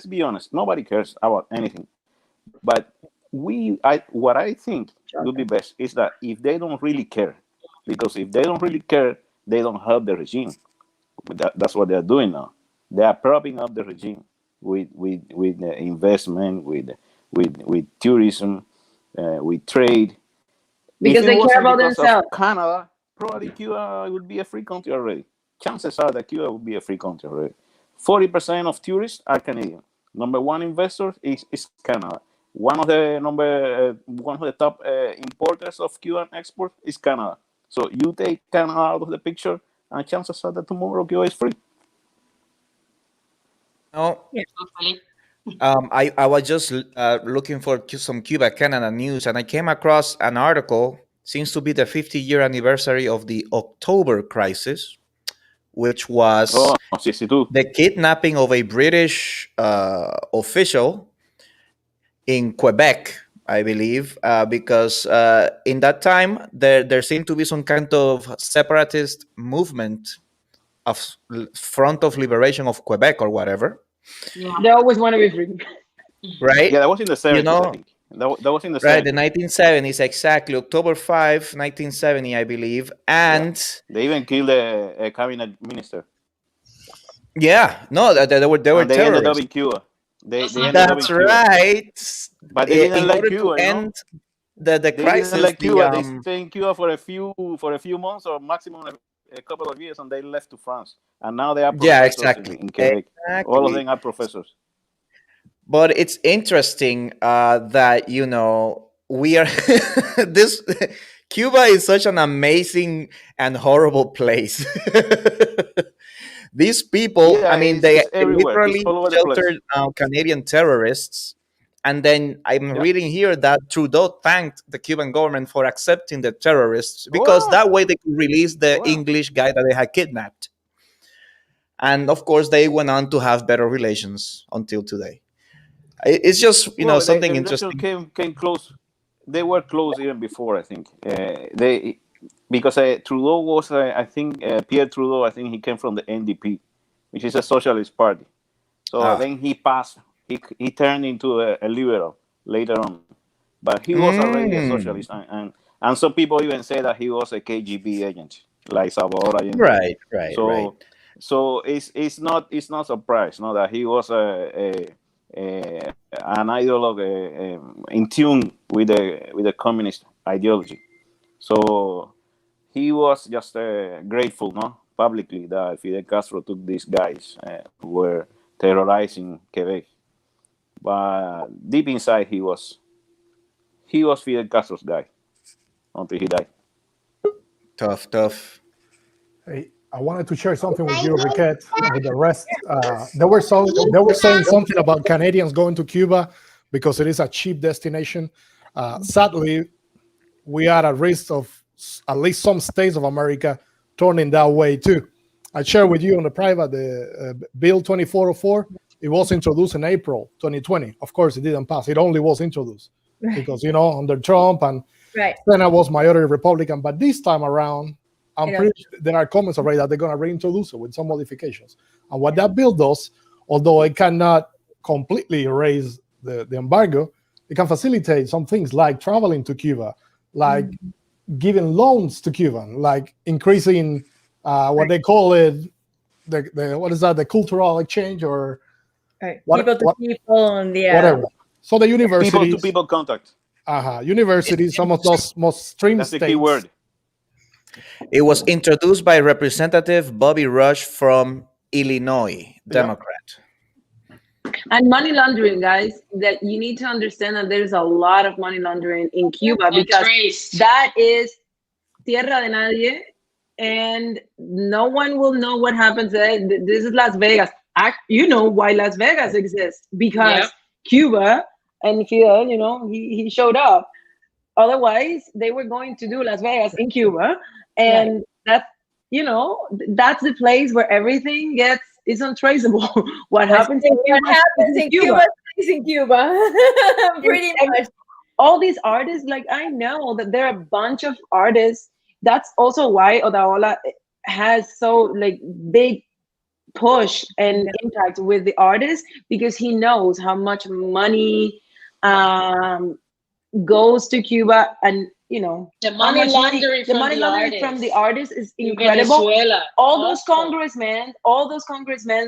be honest. Nobody cares about anything. But what I think would be best is that if they don't really care, because if they don't really care, they don't help the regime. That's what they're doing now. They are propping up the regime with investment, with tourism, with trade. If Because it they care wasn't about because of themselves. Canada, probably Cuba would be a free country already. Chances are that Cuba would be a free country already. 40% of tourists are Canadian. Number one investor is Canada. One of the top importers of Cuban export is Canada. So you take Canada out of the picture, and chances are that tomorrow Cuba is free. No, Totally. I was just looking for some Cuba Canada news, and I came across an article. Seems to be the 50-year anniversary of the October Crisis, which was Oh, 62. the kidnapping of a British official in Quebec, I believe, because in that time there seemed to be some kind of separatist movement of Front of Liberation of Quebec or whatever, Yeah. They always want to be free. right? Yeah, that was in the You 70s, I know, think. That was in the right? The 70s. 1970s, exactly, October 5, 1970, I believe, Yeah. and They even killed a cabinet minister. yeah, no, they were And they ended up terrorists. in Cuba. That's They not ended up That's in Cuba. right. But they didn't In like order to Cuba, you know? end the They didn't crisis, like the Cuba. They stayed in Cuba for a few months or maximum a couple of years, and they left to France. And now they are yeah, professors exactly, in Quebec. All of exactly. them are professors. But it's interesting that we are this Cuba is such an amazing and horrible place. These people, Yeah, I mean, it's they everywhere. It's literally all over the place. sheltered Canadian terrorists, And then I'm Yeah. reading here that Trudeau thanked the Cuban government for accepting the terrorists because Wow. that way they could release the Wow. English guy that they had kidnapped. And of course, they went on to have better relations until today. It's just, Well, something the relation interesting. came close. They were close even before, I think. Because Trudeau was, I think, Pierre Trudeau. I think he came from the NDP, which is a socialist party. So Ah. then he passed. He turned into a liberal later on, but he was already a Mm. socialist, and some people even say that he was a KGB agent, like Salvador Allende. Right, right, right. So it's not surprise, no, that he was an ideologue in tune with the communist ideology. So he was just grateful, no, publicly that Fidel Castro took these guys who were terrorizing Quebec. But deep inside, he was Fidel Castro's guy until he died. Tough, tough. Hey, I wanted to share something with you, Riquette, and with the rest. They were saying something about Canadians going to Cuba because it is a cheap destination. Sadly, we are at risk of at least some states of America turning that way too. I shared with you on the private the Bill 2404. It was introduced in April 2020. Of course, it didn't pass. It only was introduced because under Trump and Senate was majority Republican. But this time around, I'm pretty sure there are comments already that they're going to reintroduce it with some modifications. And what that bill does, although it cannot completely erase the embargo, it can facilitate some things like traveling to Cuba, like giving loans to Cuba, like increasing what they call it, what is that, the cultural exchange or people to people and whatever. So the universities, people to people contact. Universities, some of those most extreme That's states. the key word. It was introduced by Representative Bobby Rush from Illinois, Democrat. And money laundering, guys, that you need to understand that there's a lot of money laundering in Cuba because that is tierra de nadie and no one will know what happens there. This is Las Vegas. You know why Las Vegas exists, because Cuba and Fidel, he showed up. Otherwise, they were going to do Las Vegas in Cuba. And that's the place where everything is untraceable. What happens in Cuba stays in Cuba. Pretty much. All these artists, like, I know that there are a bunch of artists. That's also why Odaola has so big push and impact with the artists, because he knows how much money goes to Cuba, and the money laundering from the artists is incredible. Venezuela, all those congressmen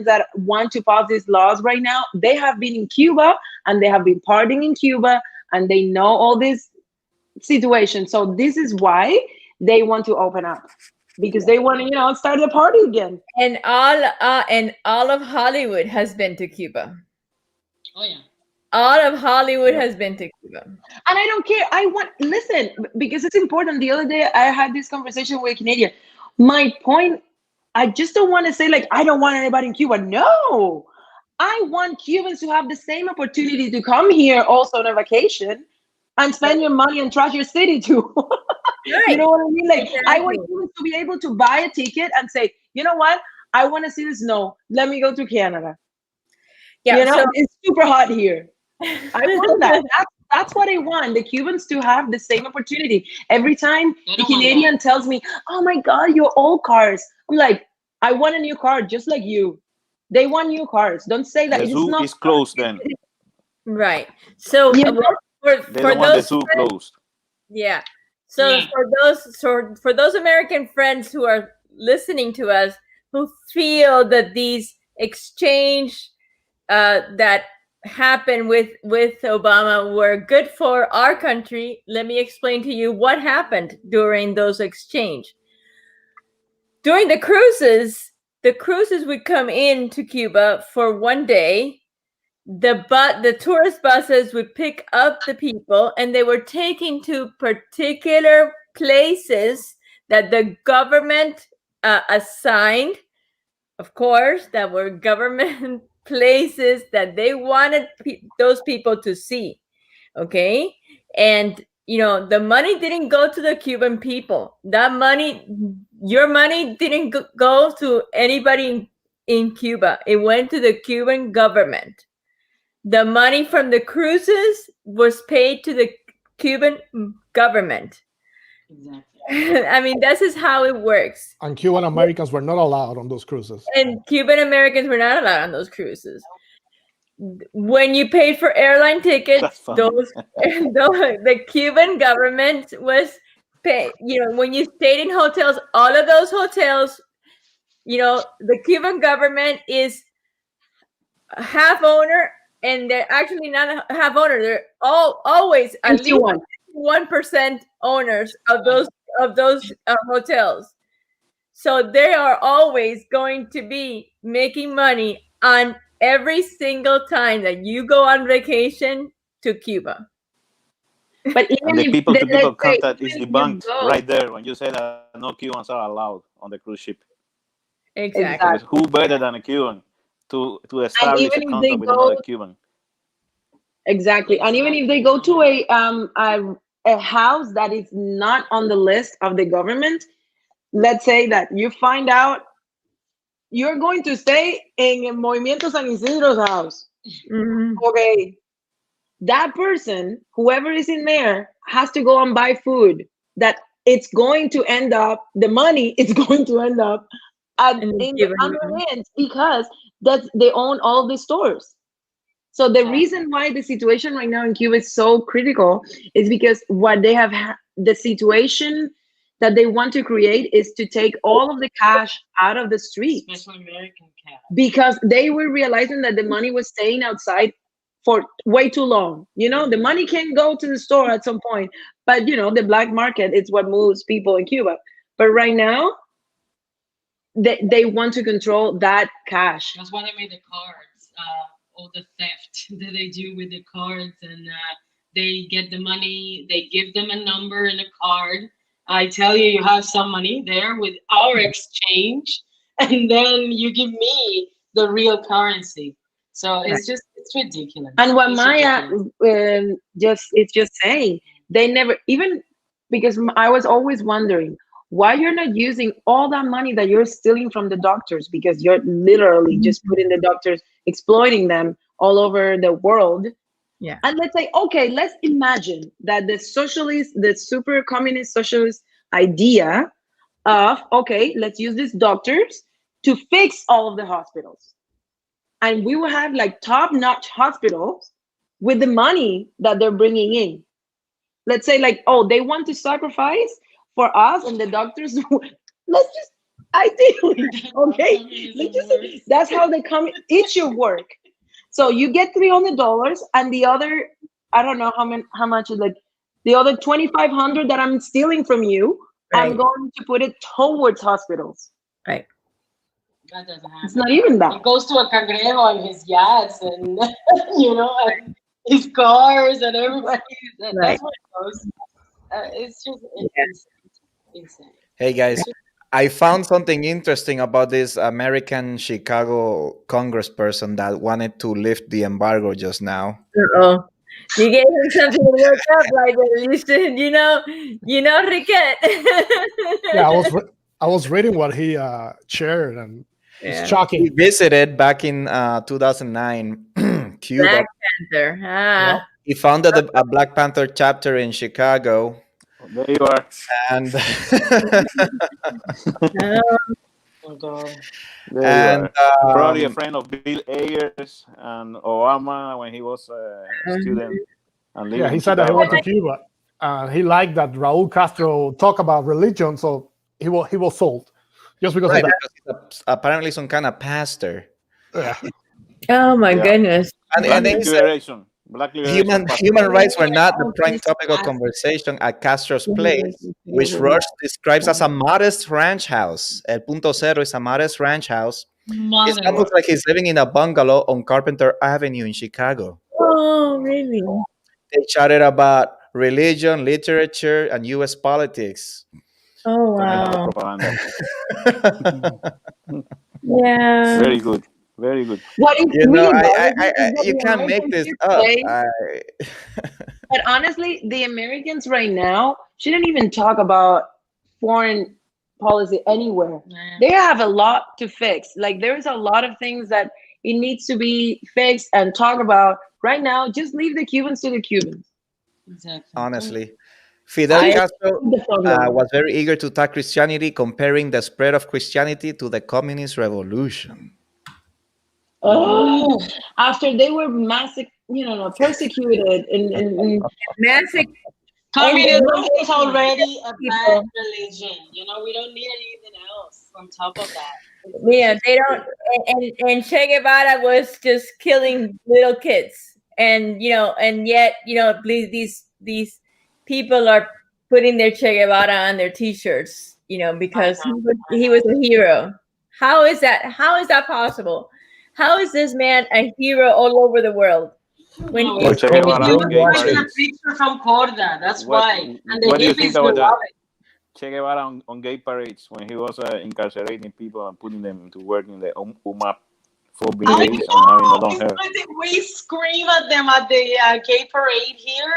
that want to pass these laws right now, they have been in Cuba and they have been partying in Cuba and they know all this situation. So this is why they want to open up, because they want to start the party again. And all of Hollywood has been to Cuba. Oh yeah. All of Hollywood has been to Cuba. And I don't care. Listen, because it's important. The other day I had this conversation with a Canadian. My point, I just don't want to say I don't want anybody in Cuba. No, I want Cubans to have the same opportunity to come here also on a vacation and spend your money and trash your city too. You know what I mean? Exactly. I want Cubans to be able to buy a ticket and say, you know what? I want to see the snow. Let me go to Canada. Yeah, it's super hot here. I want that. That's what I want. The Cubans to have the same opportunity. Every time the Canadian tells me, oh my God, your old cars. I'm like, I want a new car just like you. They want new cars. Don't say that. The zoo is closed then. Right. So they don't want the zoo closed. Yeah. So for those American friends who are listening to us, who feel that these exchange that happened with Obama were good for our country, let me explain to you what happened during those exchange. During the cruises would come into Cuba for one day. The tourist buses would pick up the people and they were taken to particular places that the government assigned, of course, that were government places that they wanted those people to see. Okay. And, the money didn't go to the Cuban people. That money, your money didn't go to anybody in Cuba. It went to the Cuban government. The money from the cruises was paid to the Cuban government. Exactly. I mean, this is how it works. And Cuban Americans were not allowed on those cruises. And Cuban Americans were not allowed on those cruises. When you paid for airline tickets, the Cuban government was pay. When you stayed in hotels, all of those hotels, the Cuban government is half owner, and they're actually not a half owner. They're always at least 1% owners of those hotels. So they are always going to be making money on every single time that you go on vacation to Cuba. But even And the if people-to-people let's say, contact is even if debunked you go- right there when you say that no Cubans are allowed on the cruise ship. Exactly. Because who better than a Cuban to establish even a if contact they with go- another Cuban? Exactly. And even if they go to a house that is not on the list of the government, let's say that you find out you're going to stay in Movimiento San Isidro's house. Mhm. Okay. That person, whoever is in there, has to go and buy food that it's going to end up, the money is going to end up in the under hands, because they own all the stores. So the reason why the situation right now in Cuba is so critical is because what they have, the situation that they want to create is to take all of the cash out of the street. Especially American cash. Because they were realizing that the money was staying outside for way too long. The money can go to the store at some point, but the black market is what moves people in Cuba. But right now, they want to control that cash. That's why they made the cards. All the theft that they do with the cards, and they get the money. They give them a number in a card. I tell you, you have some money there with our exchange, and then you give me the real currency. So it's ridiculous. And what It's Maya it's just saying, they never, even because I was always wondering why you're not using all that money that you're stealing from the doctors, because you're literally just putting the doctors, exploiting them all over the world. Yeah. And let's say, okay, let's imagine that the super communist socialist idea of, okay, let's use these doctors to fix all of the hospitals. And we will have like top-notch hospitals with the money that they're bringing in. Let's say like, oh, they want to sacrifice for us and the doctors. Let's just, ideally, okay? Let's just, that's how they come. It should work. So you get $300, and the other, I don't know how much is, like the other $2,500 that I'm stealing from you, Right. I'm going to put it towards hospitals. Right. That doesn't happen. It's not even that. It goes to a cangrejo and his yachts and and his cars and everybody. That's where it goes. It's just insane. Hey guys, I found something interesting about this American Chicago congressperson that wanted to lift the embargo just now. Uh-oh. You gave him something to work up, like you should, Riquet. Yeah, I was reading what he shared, and it's shocking. He visited back in 2009 Cuba. Black Panther. Yep. He founded a Black Panther chapter in Chicago. There you are. And Oh God. There and you are. Probably a friend of Bill Ayers and Obama when he was a student. And living Yeah, he in said that he Chicago. went to Cuba. He liked that Raul Castro talk about religion, so he was sold just because right, of that. because he's apparently some kind of pastor. Yeah. Oh my Yeah. goodness. And Black then he said liberation. Black liberation. human rights were not the prime topic of conversation at Castro's place, which Rush describes as a modest ranch house. El Punto Cero is a modest ranch house. It looks like he's living in a bungalow on Carpenter Avenue in Chicago. Oh, really? They chatted about religion, literature, and U.S. politics. Oh, Tremendous wow. propaganda. Yeah. Very good. Very good. What it You know, really bothers I, me is that you the can't make Americans this should up. say, but honestly, the Americans right now shouldn't even talk about foreign policy anywhere. Yeah. They have a lot to fix. Like there's a lot of things that it needs to be fixed and talk about right now. Just leave the Cubans to the Cubans. Exactly. Honestly, Fidel I Castro the phone going. was very eager to attack Christianity, comparing the spread of Christianity to the communist revolution. Oh, after they were persecuted in Massive. Communism And- is already a People. bad religion. You know, we don't need anything else on top of that. Yeah, they don't. And Che Guevara was just killing little kids, and and yet these people are putting their Che Guevara on their T-shirts, because he was a hero. How is that? How is that possible? How is this man a hero all over the world? When No, he- Or Che Guevara you on gay watch the parades. picture from Corda, that's why. And the What do you think hippies about will that? love it. Che Guevara on gay parades when he was incarcerating people and putting them to work in the UMAP for being I gays and having a long know. hair. We scream at them at the gay parade here.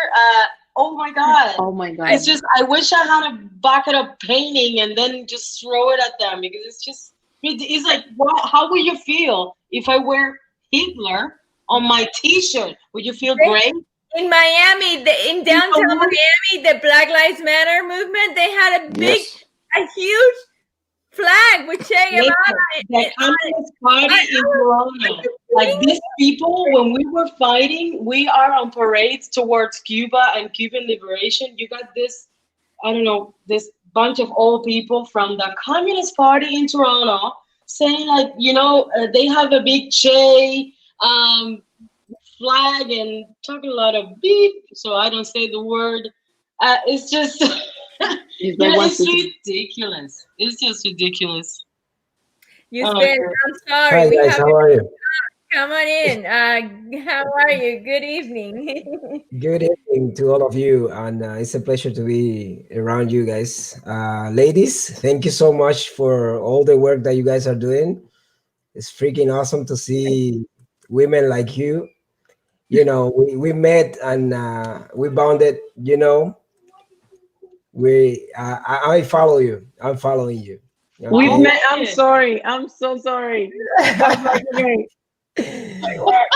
Oh my god! oh my god. It's just I wish I had a bucket of painting and then just throw it at them because it's like what? How would you feel if I wear Hitler on my T-shirt? Would you feel great? in Miami, in downtown Miami, the Black Lives Matter movement, they had Yes. a huge flag with Che Guevara. The Communist Party in Toronto. Like these people, when we were fighting, we are on parades towards Cuba and Cuban liberation. You got this, I don't know, this bunch of old people from the Communist Party in Toronto saying like, they have a big Che flag and talking a lot of beep, so I don't say the word. It's just, it's ridiculous. It's just ridiculous. You Oh, spent. okay. I'm sorry. Hi we guys, have how are you? Come on in. How are you? Good evening. Good evening to all of you, and it's a pleasure to be around you guys. Ladies, thank you so much for all the work that you guys are doing. It's freaking awesome to see women like you. We met and we bonded. I follow you. I'm following you. We've Okay? met. I'm sorry. I'm so sorry. I'm like, okay.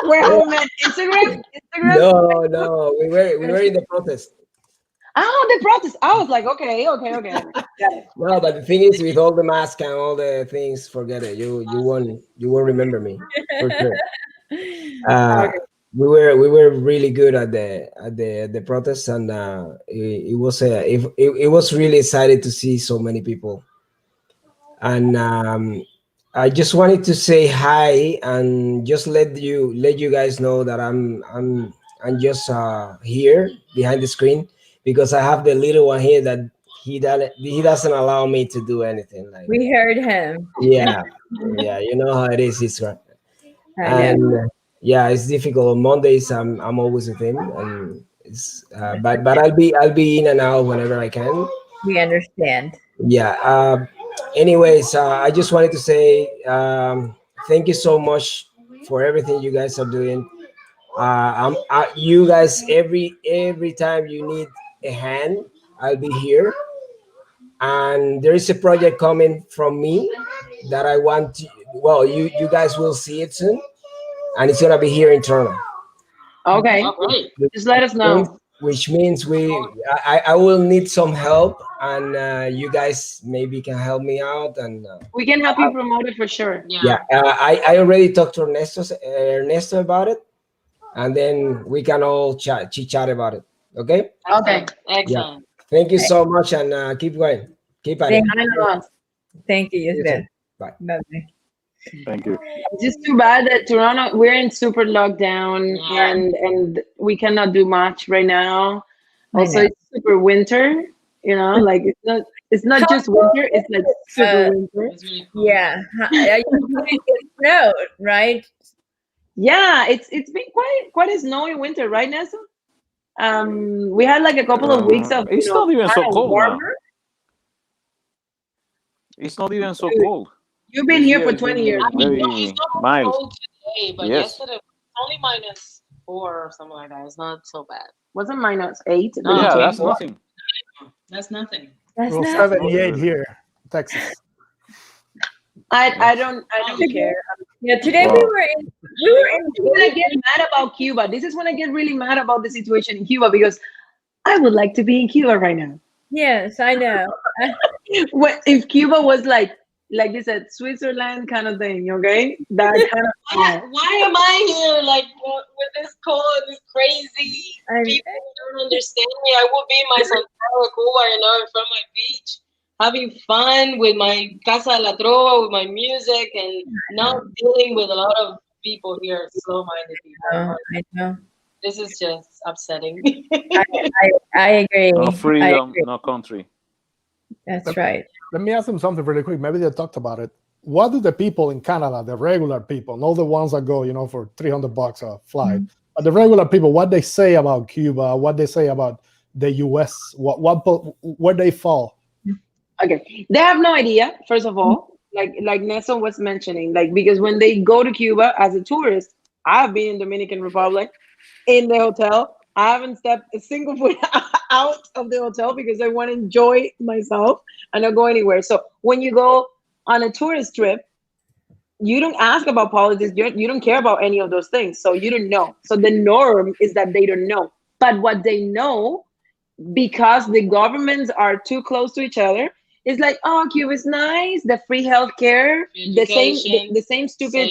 Where have we met? Instagram? No, we were in the protest. Oh, the protest. I was like, okay. Got it. No, but the thing is, with all the mask and all the things, forget it. You won't remember me for sure. We were really good at the protest, and it was really excited to see so many people. And I just wanted to say hi and just let you guys know that I'm just here behind the screen because I have the little one here that he doesn't allow me to do anything. Like We heard him. yeah, you know how it is, Isra. I know. And yeah, it's difficult. On Mondays I'm always with him, and it's but I'll be in and out whenever I can. We understand. Yeah. Anyways, I just wanted to say thank you so much for everything you guys are doing. You guys, every time you need a hand, I'll be here. And there is a project coming from me that I want to. Well, you guys will see it soon, and it's gonna be here in Toronto. Okay. Oh, great. Just let us know. Which means I will need some help, and you guys maybe can help me out. And We can help you promote it for sure. yeah, I already talked to Ernesto about it, and then we can all chit chat about it. Okay. Okay. Excellent. Thank you so much, and keep going. Keep at it. Thank you, Yusbel. Bye. Bye-bye. Thank you. It's just too bad that Toronto, we're in super lockdown Yeah. and we cannot do much right now. I Also, know. it's super winter. Like it's not just winter. It's like super winter. It's really cool. Yeah. It snowed, right? Yeah, it's been quite a snowy winter, right, Nessa? We had like a couple of weeks of It's not even so kind of cold now. warmer. It's not even so cold. You've been This here year for has been 20 years. very It's not mild. cold today, but Yes. yesterday it was only -4 or something like that. It's not so bad. Wasn't -8? No, Yeah, -8? that's nothing. that's nothing. That's It was not 78 here, Texas. I don't care. yeah. Today Wow. we were in This is when I get mad about Cuba. This is when I get really mad about the situation in Cuba because I would like to be in Cuba right now. yes, I know. What if Cuba was like you said, Switzerland kind of thing, okay? That kind of Why am I here like with this cold, this crazy people who don't understand me? I would be in my Santiago de Cuba, in front of my beach, having fun with my Casa de la Trova, with my music, and not dealing with a lot of people here, slow-minded people. I know. This is just upsetting. I agree. No I freedom, agree. no country. That's right. Let me ask them something really quick. Maybe they talked about it. What do the people in Canada, the regular people, not the ones that go, for $300 a flight, but the regular people, what they say about Cuba, what they say about the U.S., where they fall? Okay, they have no idea. First of all, like Nelson was mentioning, because when they go to Cuba as a tourist, I've been in Dominican Republic in the hotel. I haven't stepped a single foot out of the hotel because I want to enjoy myself and not go anywhere. So when you go on a tourist trip, you don't ask about politics. You don't care about any of those things. So you don't know. So the norm is that they don't know. But what they know, because the governments are too close to each other, is like, oh, Cuba's nice, the free healthcare, the same stupid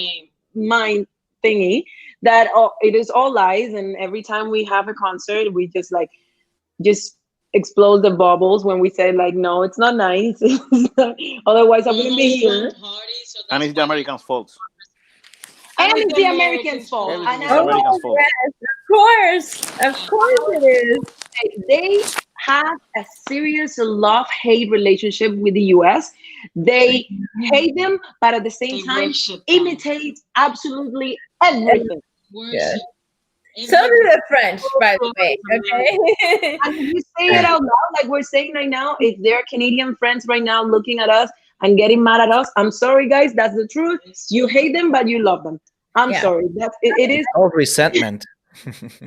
mind thingy that it is all lies, and every time we have a concert we just explode the bubbles when we say no, it's not nice. Otherwise I wouldn't be here. And it's the Americans' fault. And it's the Americans' fault. Everything is Americans' fault. Yes, of course it is. They have a serious love-hate relationship with the US. They hate them, but at the same time imitate absolutely everything. Yeah. So do the French, by the way. Okay. And if you say it out loud, like we're saying right now, if they're Canadian friends right now looking at us and getting mad at us, I'm sorry, guys, that's the truth. You hate them, but you love them. I'm sorry. It is all resentment.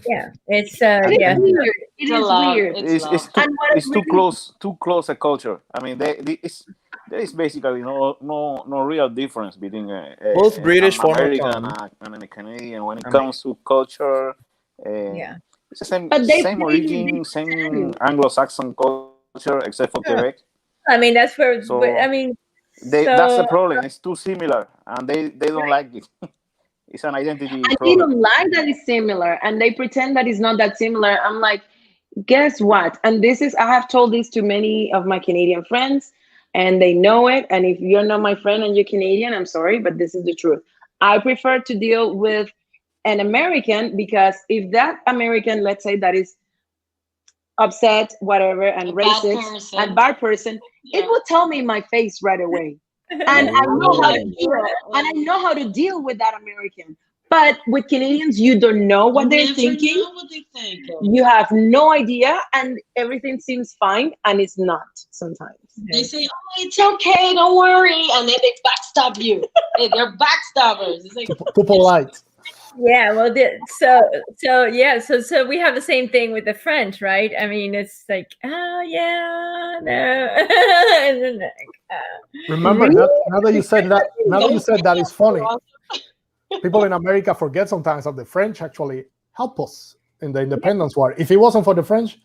Yeah, it's weird. It is weird. It's too close a culture. I mean, there is basically no real difference between both British American and a Canadian when it comes to culture. It's the same origin, same Anglo-Saxon culture, except for Quebec. I mean, that's where. So, that's the problem. It's too similar, and they don't like it. It's an identity and problem. they don't like that it's similar, and they pretend that it's not that similar. I'm like, guess what? And I have told this to many of my Canadian friends, and they know it. And if you're not my friend and you're Canadian, I'm sorry, but this is the truth. I prefer to deal with an American, because if that American, let's say, that is upset, whatever, and racist and bad person, it will tell me in my face right away. And I know how to deal, and I know how to deal with that American. But with Canadians, you don't know what they're thinking. You have no idea, and everything seems fine, and it's not sometimes. They say, "Oh, it's okay, don't worry," and then they backstab you. They're backstabbers. It's like too polite. Yeah, well, so we have the same thing with the French, right? I mean, it's like, oh yeah, no. And then, remember, now that you said that, it's funny. People in America forget sometimes that the French actually helped us in the independence war. If it wasn't for the French,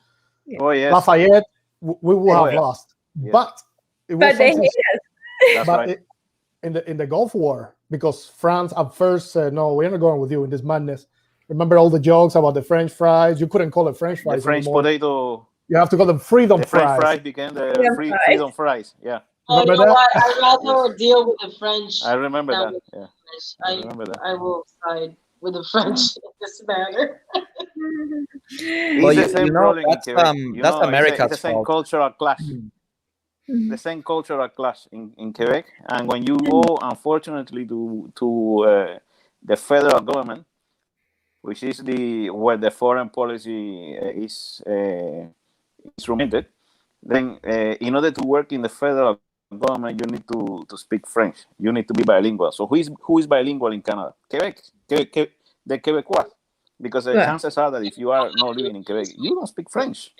Lafayette, we would have lost. Yes. But they hate us. That's but right. In the Gulf War, because France at first said, no, we're not going with you in this madness. Remember all the jokes about the French fries? You couldn't call it French fries The French anymore. potato. You have to call them freedom The fries. French fries became the freedom fries. Yeah. Remember that? I'd rather deal with the French. I remember that. Yeah. I remember that. I will side with the French in this matter. Well, It's the same problem in Quebec. that's America's it's the same fault. cultural clash. The same cultural clash in Quebec, and when you go, unfortunately, to the federal government, which is where the foreign policy is instrumented, then in order to work in the federal government, you need to speak French. You need to be bilingual. So who is bilingual in Canada? Quebec, the Quebecois. Because the chances are that if you are not living in Quebec, you don't speak French.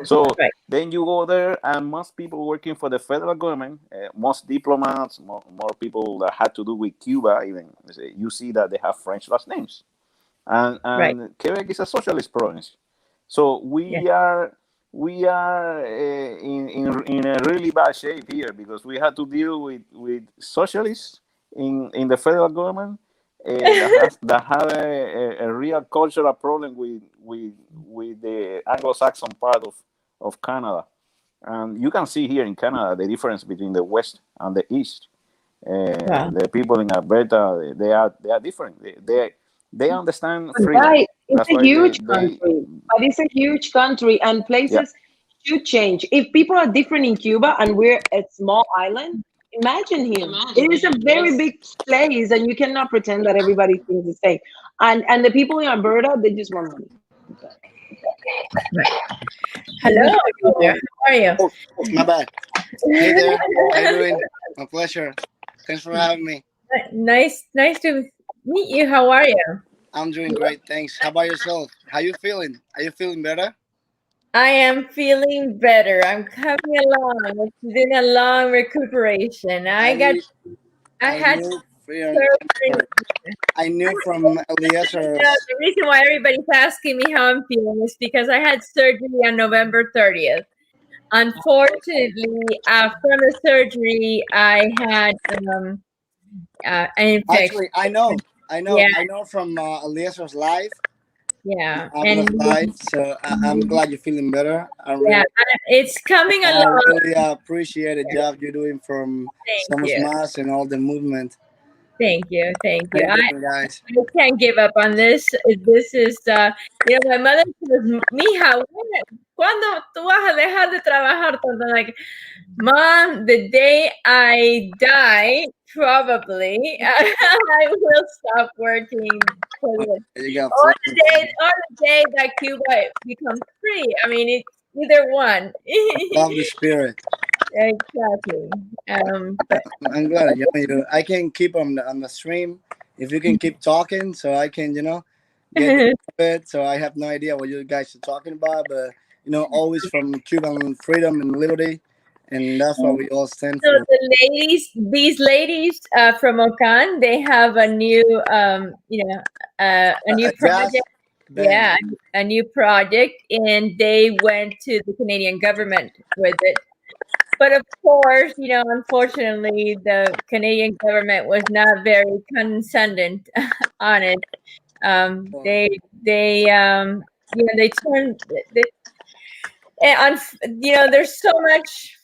So then you go there, and most people working for the federal government, most diplomats, more people that had to do with Cuba, even you see that they have French last names. And Quebec is a socialist province. So we are in a really bad shape here, because we had to deal with socialists in the federal government that have a real cultural problem with the Anglo-Saxon part of Canada. And you can see here in Canada the difference between the West and the East. The people in Alberta, they are different. They understand freedom. Right. It's a huge country, but it's a huge country, and places should change. If people are different in Cuba and we're a small island, imagine here. It is a very big place, and you cannot pretend that everybody thinks the same. And the people in Alberta, they just want money. Hello, how are you? Oh, my bad. Hey there, how you doing? My pleasure. Thanks for having me. Nice to meet you. How are you? I'm doing great, thanks. How about yourself? How you feeling? Are you feeling better? I am feeling better. I'm coming along. It's been a long recuperation. I had surgery. I knew from Eliezer. The reason why everybody's asking me how I'm feeling is because I had surgery on November 30th. Unfortunately, from the surgery, I had an infection. Actually, I know from Eliezer's live. Yeah, live. So I'm glad you're feeling better. It's coming along. I really appreciate the job you're doing from Somos Mas and all the movement. Thank you. Guys. I can't give up on this. This is, my mother says, "Mija, ¿cuándo tú vas a dejar de trabajar?" Like, Mom, the day I die, probably I will stop working. Or the day that Cuba becomes free. I mean, it's either one. Love the spirit. Exactly. I'm glad I can keep on the stream if you can keep talking, so I can get it. So I have no idea what you guys are talking about, but always from Cuban freedom and liberty, and that's what we all stand for. So these ladies from Okan, they have a new a new project. Yeah, a new project, and they went to the Canadian government with it. But of course, unfortunately, the Canadian government was not very condescending on it. They turned. There's so much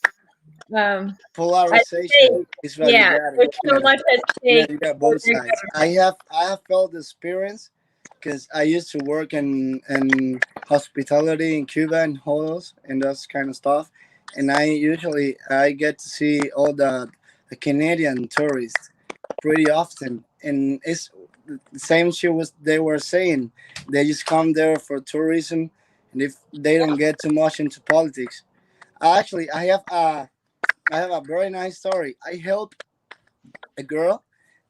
polarization. There's so much at stake. You got both sides. I have felt the experience because I used to work in hospitality in Cuba and hotels and that kind of stuff. And I get to see all the Canadian tourists pretty often, and it's the same shit they were saying. They just come there for tourism, and if they don't get too much into politics. I have a very nice story. I helped a girl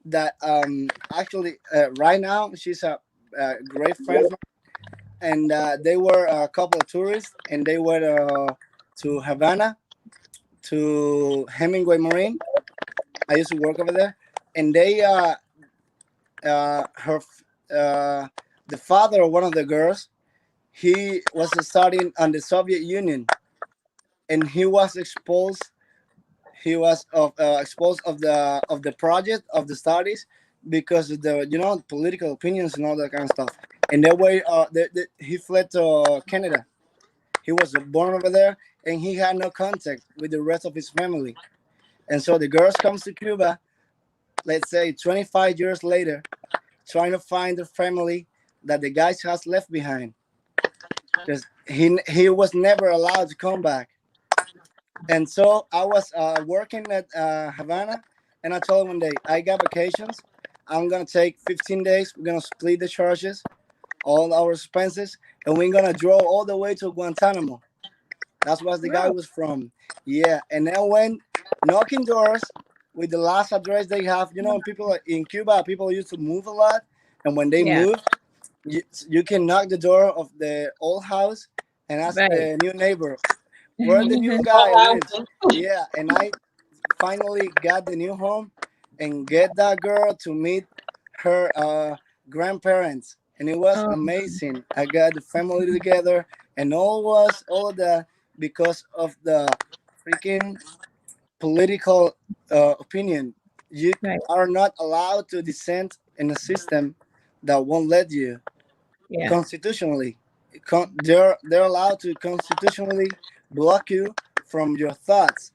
that right now she's a great friend of mine, and they were a couple of tourists, and they were to Havana, to Hemingway Marine. I used to work over there, and they the father of one of the girls, he was studying on the Soviet Union, and he was exposed. He was exposed of the project of the studies because of the political opinions and all that kind of stuff. And that way, he fled to Canada. He was born over there, and he had no contact with the rest of his family. And so the girls comes to Cuba, let's say 25 years later, trying to find the family that the guys has left behind, because he was never allowed to come back. And so I was working at Havana, and I told him one day, I got vacations. I'm gonna take 15 days. We're gonna split the charges, all our expenses, and we're gonna draw all the way to Guantanamo. That's where the guy was from. Yeah, and then when knocking doors with the last address they have. You know, people in Cuba, people used to move a lot, and when they Yeah. move, you can knock the door of the old house and ask Right. the new neighbor where the new guy lives. Yeah, and I finally got the new home and get that girl to meet her grandparents, and it was Oh, amazing. I got the family together, and all of that because of the freaking political opinion. You right. are not allowed to dissent in a system that won't let you Yeah. constitutionally. They're allowed to constitutionally block you from your thoughts,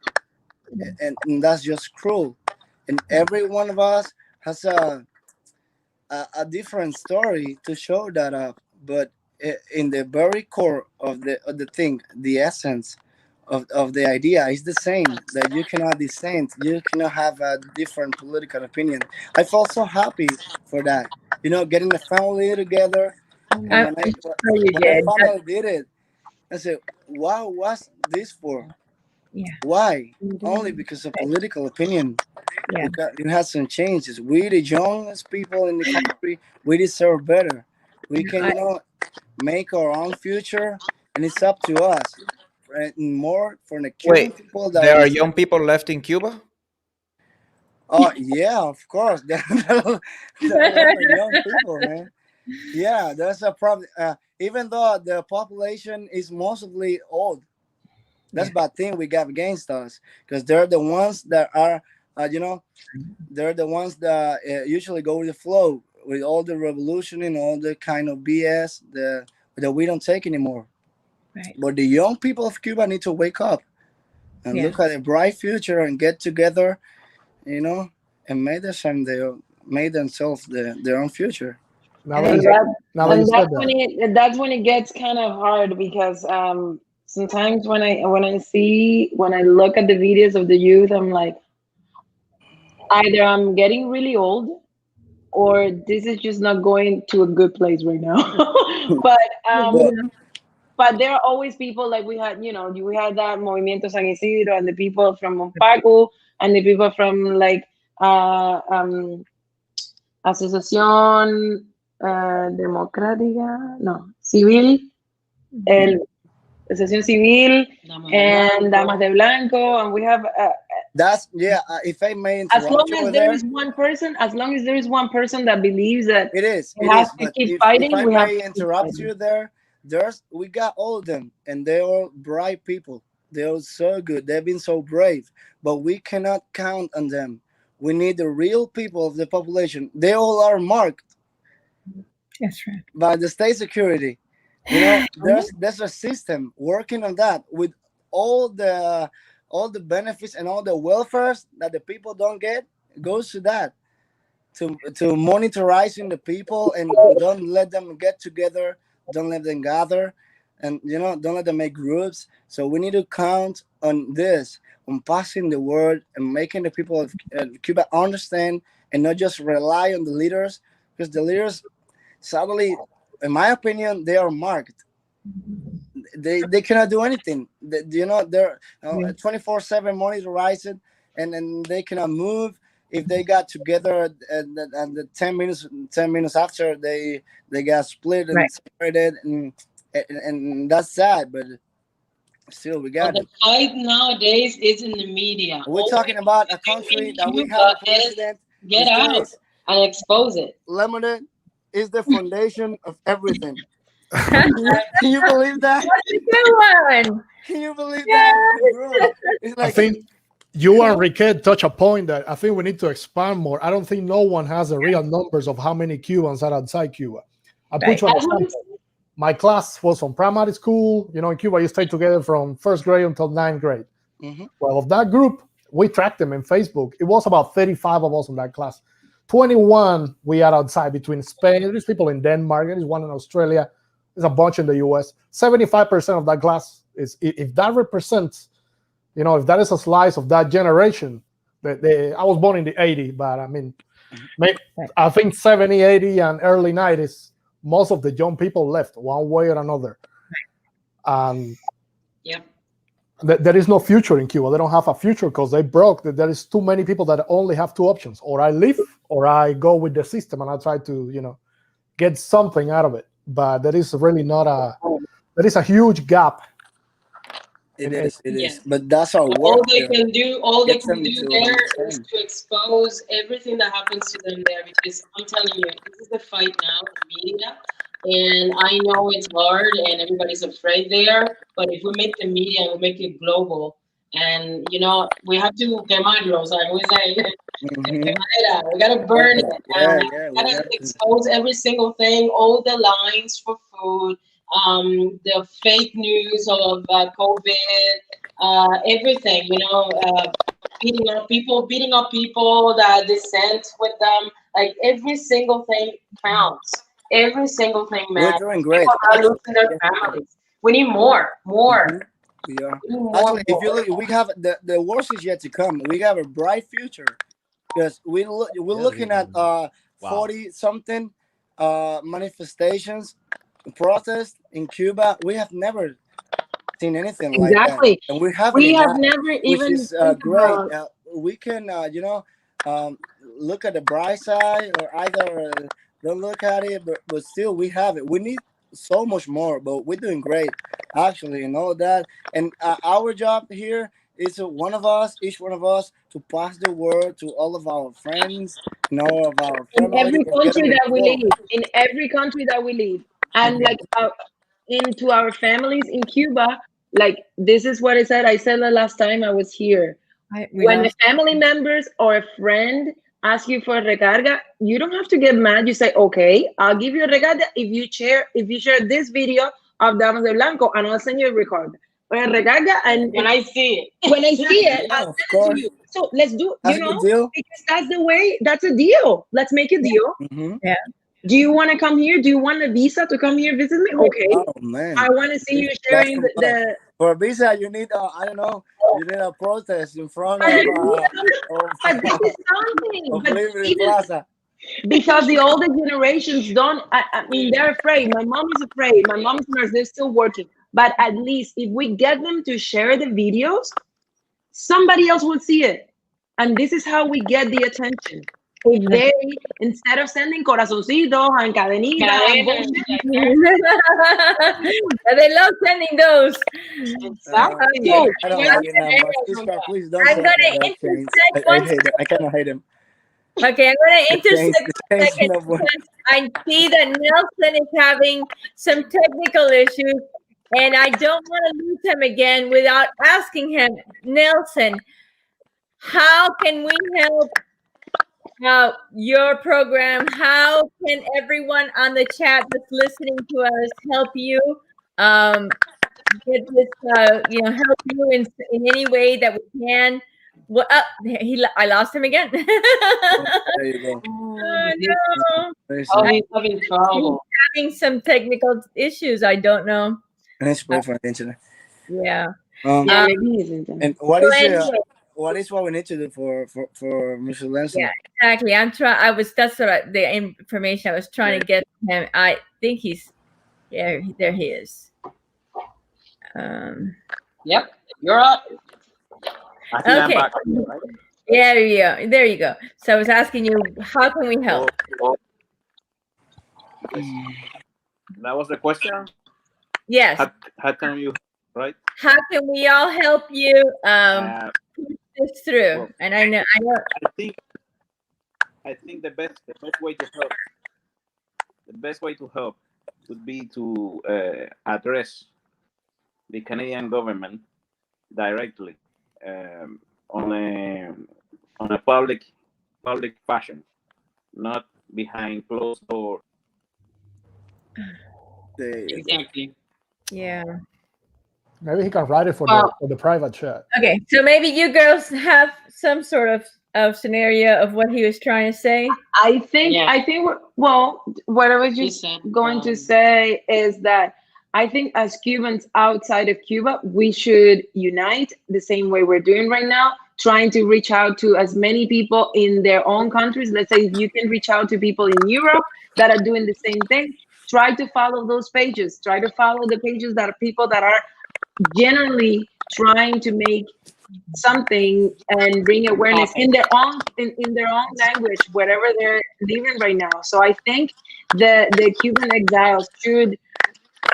and that's just cruel. And every one of us has a different story to show that up, but in the very core of the thing, the essence of the idea is the same, that you cannot dissent, you cannot have a different political opinion. I felt so happy for that, getting the family together. And I'm sure you when I did. finally did it, I said, wow, what's this for? Yeah. Why? Only because of political opinion. Yeah. It has some changes. We, the youngest people in the country, we deserve better. We can, make our own future, and it's up to us. And more for the Cuban Wait, people there that are is. young people left in Cuba? Oh yeah, of course. There are a lot of young people, man. Yeah, that's a problem. Even though the population is mostly old, that's Yeah. bad thing we got against us, because they're the ones that are, they're the ones that usually go with the flow with all the revolution and all the kind of BS that we don't take anymore. Right. But the young people of Cuba need to wake up and Yeah. look at a bright future and get together, and made themselves their own future. Now I that you, agree. now that you And said that's when it gets kind of hard, because sometimes when I look at the videos of the youth, I'm like, either I'm getting really old, or this is just not going to a good place right now. but But but there are always people, like we had, we had that Movimiento San Isidro, and the people from Monpacu, and the people from like Asociación Democrática, no, Civil, el Asociación Civil, and Damas de Blanco, and we have that's if I may as long interrupt you as over there there, is one person, that believes that it is. we have to But keep if fighting, I we have may to keep interrupt fighting. you there, we got all of them, and they're all bright people. They're so good. They've been so brave, but we cannot count on them. We need the real people of the population. They all are marked That's right. by the state security. There's a system working on that with all the benefits and all the welfares that the people don't get. Goes to that, to monitorizing the people, and don't let them get together, don't let them gather, and don't let them make groups. So we need to count on this, on passing the word and making the people of Cuba understand, and not just rely on the leaders, because the leaders, sadly, in my opinion, they are marked. They cannot do anything. They're 24/7 monitorized, and then they cannot move. If they got together and the 10 minutes after, they got split and Right. separated, and that's sad. But still, we But got the it. fight nowadays is in the media. We're All talking we about a can do country in that we have a Cuba is president. get His name out is and expose it. Lemonade. Is the foundation of everything. Can you believe that? That's a good one. Can you believe Yeah. that, bro? It's I like, think you and Riquet touch a point that I think we need to expand more. I don't think no one has the real numbers of how many Cubans are outside Cuba. I'll put Right. you on example. My class was from primary school. In Cuba, you stay together from first grade until ninth grade. Mhm. Well, of that group, we tracked them in Facebook. It was about 35 of us in that class. 21 we are outside, between Spain. There's people in Denmark. There's one in Australia. There's a bunch in the US. 75% of that class is, if that represents, if that is a slice of that generation. I was born in the 80s, but I mean, I think 70, 80, and early 90s, most of the young people left one way or another. Yep. there is no future in Cuba. They don't have a future because they broke. There is too many people that only have two options: or I leave, or I go with the system and I try to get something out of it. But there is really not a. There is a huge gap. It is. Yeah. But that's our All work. they can do, all they Get can them do to there is understand. to expose everything that happens to them there. Because I'm telling you, this is the fight now, the media. And I know it's hard and everybody's afraid there. But if we make the media and we make it global, and we have to quemarlos, like we say, we gotta burn it. We gotta expose every single thing, all the lines for food, the fake news of COVID, everything, beating up people that dissent with them. Like every single thing counts. Every single thing matters. We're doing great. People are losing their families. We need more. We are. We need more. Actually, if you look, we have the worst is yet to come. We have a bright future because we're looking at 40 something manifestations, protests in Cuba. We have never seen anything like that, and we have never even, which is great. We can look at the bright side, or either don't look at it, but still we have it. We need so much more, but we're doing great actually, that. And our job here is each one of us to pass the word to all of our friends, of our in family. in every country that we live, and like into our families in Cuba. Like, this is what I said the last time I was here. When a family members or a friend ask you for a recarga, you don't have to get mad. You say, okay, I'll give you a recarga if you share this video of Damas de Blanco, and I'll send you a recarga. Or a recarga, and when I see it, I'll send it to you. So let's do, because that's the way. That's a deal. Let's make a deal. Yeah. Do you want to come here? Do you want a visa to come here visit me? Okay. Oh man, I want to see you sharing the for a visa. You need I don't know. You need a protest in front of but this is something. But Liberty Plaza. Because the older generations don't. I mean, they're afraid. My mom is afraid. My mom's nurse. They're still working. But at least if we get them to share the videos, somebody else will see it, and this is how we get the attention. If they, instead of sending corazoncitos and cadenitas, they love sending those. Exactly. I don't like it now, but please don't. I'm gonna intersect. I kind of hate him. Okay, I'm going to intersect for a second because I see that Nelson is having some technical issues, and I don't want to lose him again without asking him, Nelson, how can we help your program? How can everyone on the chat that's listening to us help you get this, help you in any way that we can? Well, I lost him again. There you go. Oh no! He's having trouble. He's having some technical issues. I don't know. Let's pray for the internet. Yeah. Maybe he isn't. And what is what we need to do for Mr. Lanson? Yeah, exactly. That's the information I was trying to get from him. I think he's there he is. Yep, you're up. Okay. Yeah, there you go. So I was asking you, how can we help? That was the question? Yes. How can you, right? How can we all help you push this through? Well, and I know. I think the best way to help would be to address the Canadian government directly. On a public fashion, not behind closed doors. Exactly. Yeah. Maybe he can write it for the private chat. Okay, so maybe you girls have some sort of scenario of what he was trying to say. I think what I was just going to say is that I think as Cubans outside of Cuba, we should unite the same way we're doing right now, trying to reach out to as many people in their own countries. Let's say if you can reach out to people in Europe that are doing the same thing, try to follow those pages. Try to follow the pages that are people that are generally trying to make something and bring awareness in their own language, wherever they're living right now. So I think the Cuban exiles should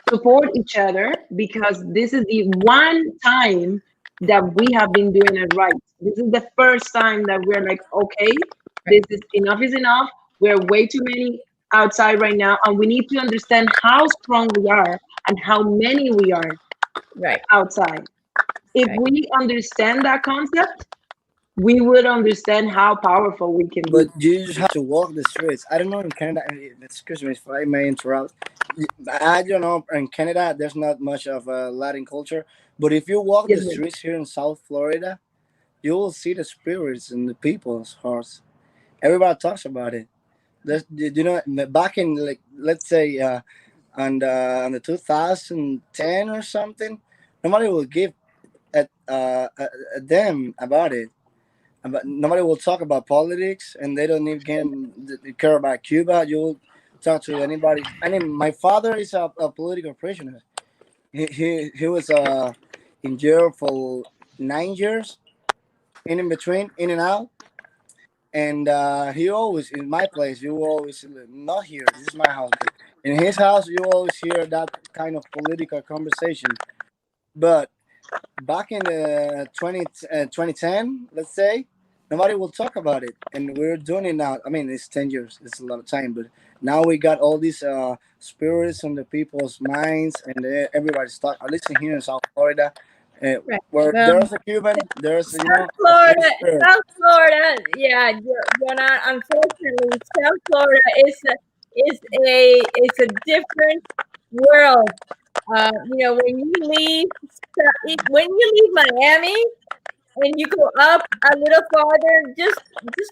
support each other, because this is the one time that we have been doing it right. This is the first time that we're like, okay, this is enough. We're way too many outside right now, and we need to understand how strong we are and how many we are outside. If we understand that concept, we would understand how powerful we can be. But you just have to walk the streets. I don't know in Canada. Excuse me if I may interrupt. I don't know in Canada. There's not much of a Latin culture. But if you walk the streets here in South Florida, you will see the spirits in the people's hearts. Everybody talks about it. You know, back in, like, let's say on the 2010 or something, nobody will give a damn about it. But nobody will talk about politics, and they don't even care about Cuba. You'll talk to anybody. I mean, my father is a political prisoner. He was in jail for 9 years, in between, in and out. And he always, in my place, you always, not here, this is my house, but in his house, you always hear that kind of political conversation. But back in the 2010, let's say, nobody will talk about it. And we're doing it now. I mean, it's 10 years. It's a lot of time. But now we got all these spirits on the people's minds, and everybody's talking. At least here in South Florida, where there's a Cuban, there's South Florida, yeah, Jonah, unfortunately, South Florida is a different world. You know, when you leave Miami and you go up a little farther, just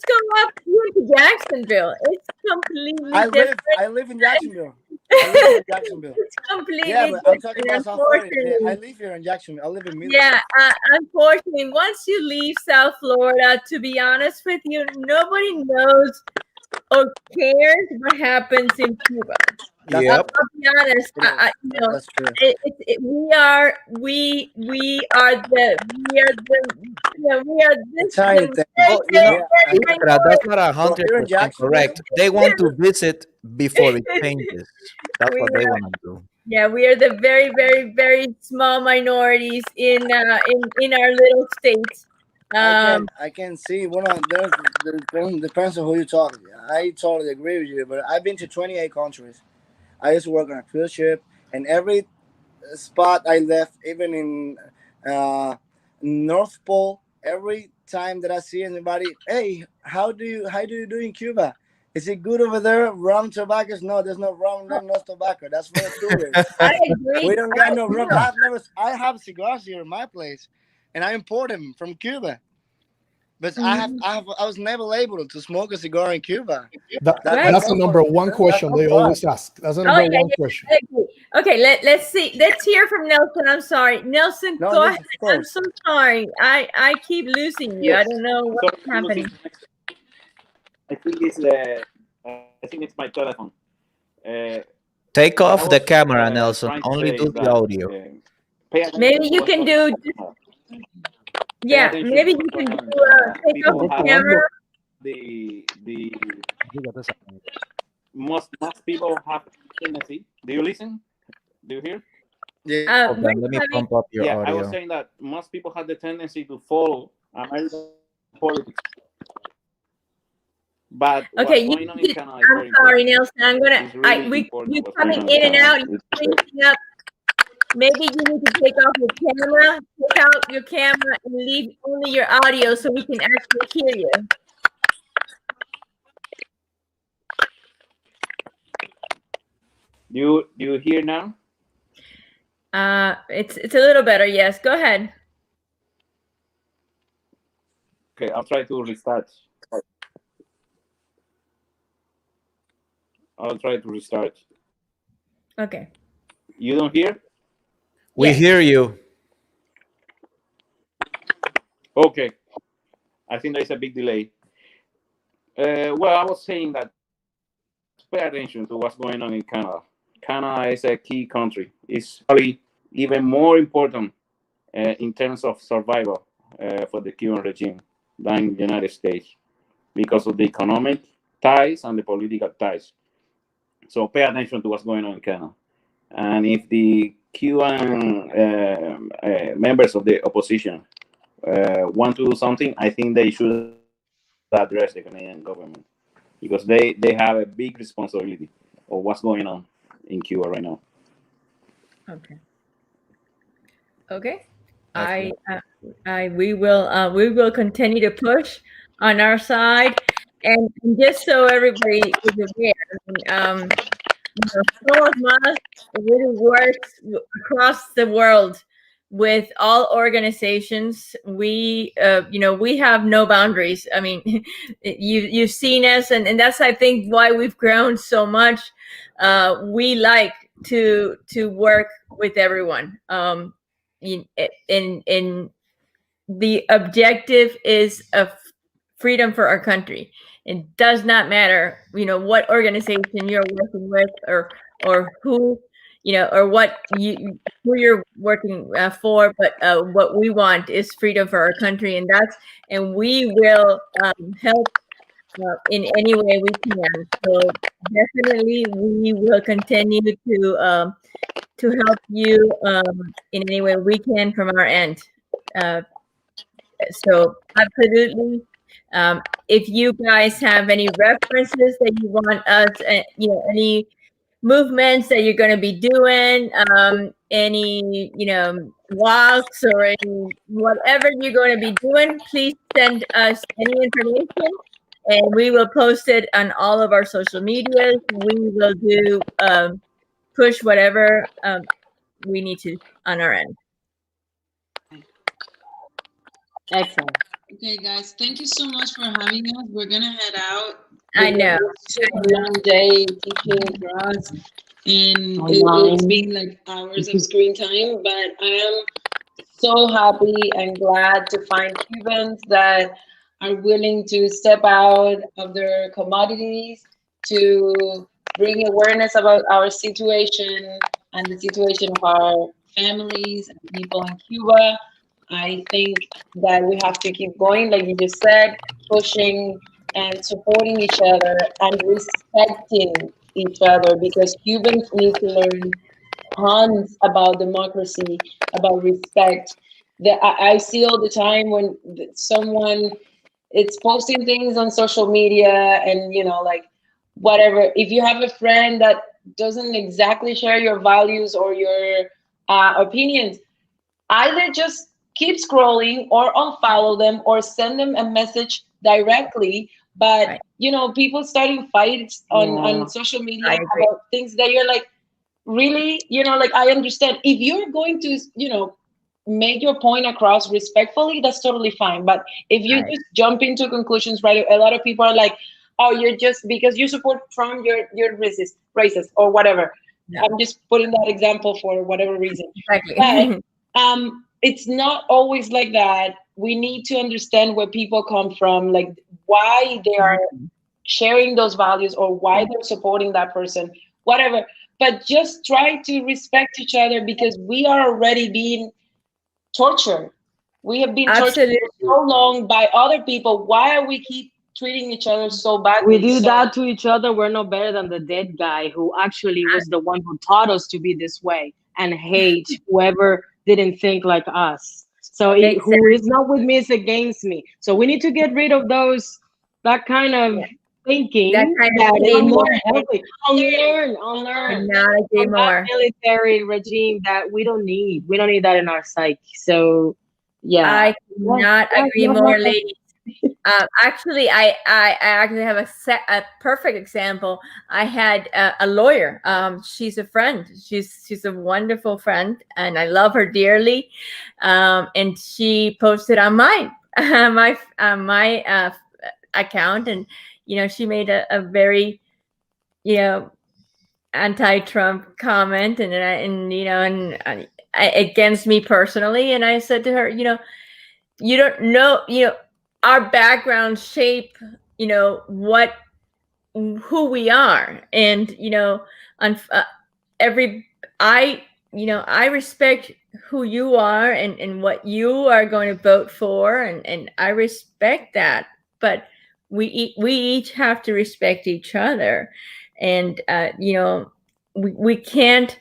go up into Jacksonville. It's completely different. I live in Jacksonville. It's completely but I'm talking different, about South Florida. unfortunately. I live here in Jacksonville. I live in Middleburg. Yeah, unfortunately, once you leave South Florida, to be honest with you, nobody knows or cares what happens in Cuba. I'll be honest. You know, That's true. we are this. Tiny thing. That's not 100% correct. They want to visit before it changes. That's what they want to do. Yeah, we are the very, very, very small minorities in our little states. I can see depends on who you talk to. I totally agree with you, but I've been to 28 countries. I used to work on a cruise ship, and every spot I left, even in North Pole, every time that I see anybody, hey, how do you do in Cuba? Is it good over there? Rum, tobacco? No, there's no rum, no tobacco. That's for the tourists. I agree. We don't got no rum. I have cigars here in my place, and I import them from Cuba. But I was never able to smoke a cigar in Cuba. That's the number one question they always ask. That's the number one question. Okay, let's see. Let's hear from Nelson. I'm sorry, Nelson. Go ahead. I'm so sorry. I keep losing you. I don't know what's happening. I think it's my telephone. Take off the camera, Nelson. Only do the audio. Maybe you can do. Yeah, maybe you can take off the camera. Most people have tendency. Do you listen? Do you hear? Yeah. Let me pump up your audio. I was saying that most people have the tendency to follow American politics. But okay, I'm sorry, Nelson. I'm gonna. You coming in and out. You're finishing up. Maybe you need to take off your camera, take out your camera, and leave only your audio so we can actually hear you. Do you hear now? It's a little better. Yes, go ahead. Okay, I'll try to restart. Okay. You don't hear? We hear you. Okay. I think there's a big delay. Well, I was saying that pay attention to what's going on in Canada. Canada is a key country. It's probably even more important in terms of survival for the Cuban regime than the United States because of the economic ties and the political ties. So pay attention to what's going on in Canada. And if the Cuban members of the opposition want to do something, I think they should address the Canadian government because they have a big responsibility of what's going on in Cuba right now. Okay. Okay. We will continue to push on our side, and just so everybody is aware, Flor Mas really works across the world with all organizations. We have no boundaries. I mean, you've seen us, and that's, I think, why we've grown so much. We like to work with everyone. In the objective is of freedom for our country. It does not matter, what organization you're working with, or who, or who you're working for. But what we want is freedom for our country, and we will help in any way we can. So definitely, we will continue to help you in any way we can from our end. So absolutely. If you guys have any references that you want us, any movements that you're going to be doing, any, walks or any, whatever you're going to be doing, please send us any information and we will post it on all of our social medias. We will do, push whatever we need to on our end. Excellent. Okay, guys, thank you so much for having us. We're gonna head out. I know. It's a long day teaching for us, and it's been like hours of screen time. But I am so happy and glad to find Cubans that are willing to step out of their commodities to bring awareness about our situation and the situation of our families and people in Cuba. I think that we have to keep going, like you just said, pushing and supporting each other and respecting each other, because Cubans need to learn tons about democracy, about respect. That I see all the time when someone is posting things on social media and, like, whatever. If you have a friend that doesn't exactly share your values or your opinions, either just keep scrolling or unfollow them or send them a message directly. But right. People starting fights on social media about things that you're like, really, like, I understand if you're going to make your point across respectfully, that's totally fine. But if you just jump into conclusions, right, a lot of people are like, oh, you're just because you support Trump, you're racist or whatever. Yeah. I'm just putting that example for whatever reason. Exactly. But it's not always like that. We need to understand where people come from, like why they are sharing those values or why they're supporting that person, whatever. But just try to respect each other, because we are already being tortured. We have been tortured for so long by other people. Why are we keep treating each other so badly? We do that to each other. We're no better than the dead guy who actually was the one who taught us to be this way and hate whoever didn't think like us. So who is not with me is against me. So we need to get rid of that kind of thinking. That kind of unlearn that military regime that we don't need. We don't need that in our psyche. So yeah, I cannot agree more, ladies. Actually, I actually have a perfect example. I had a lawyer. She's a friend. She's a wonderful friend, and I love her dearly. And she posted on my account, and she made a very anti-Trump comment, and against me personally. And I said to her, you don't know, our backgrounds shape, who we are. And, I respect who you are and what you are going to vote for, and I respect that. But we each have to respect each other, and we can't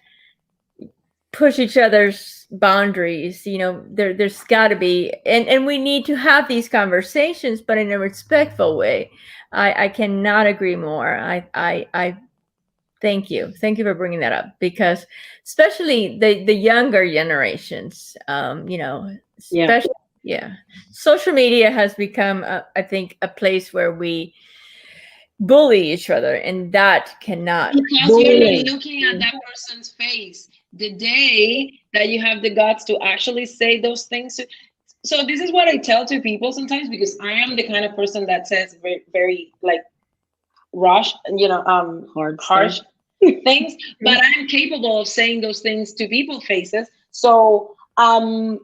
push each other's boundaries. There's got to be, and we need to have these conversations, but in a respectful way. I cannot agree more. I thank you for bringing that up, because especially the younger generations, especially social media has become I think a place where we bully each other, and that cannot, because you're not looking at that person's face the day that you have the guts to actually say those things. So this is what I tell to people sometimes, because I am the kind of person that says very, very like harsh things, but I'm capable of saying those things to people's faces. So I know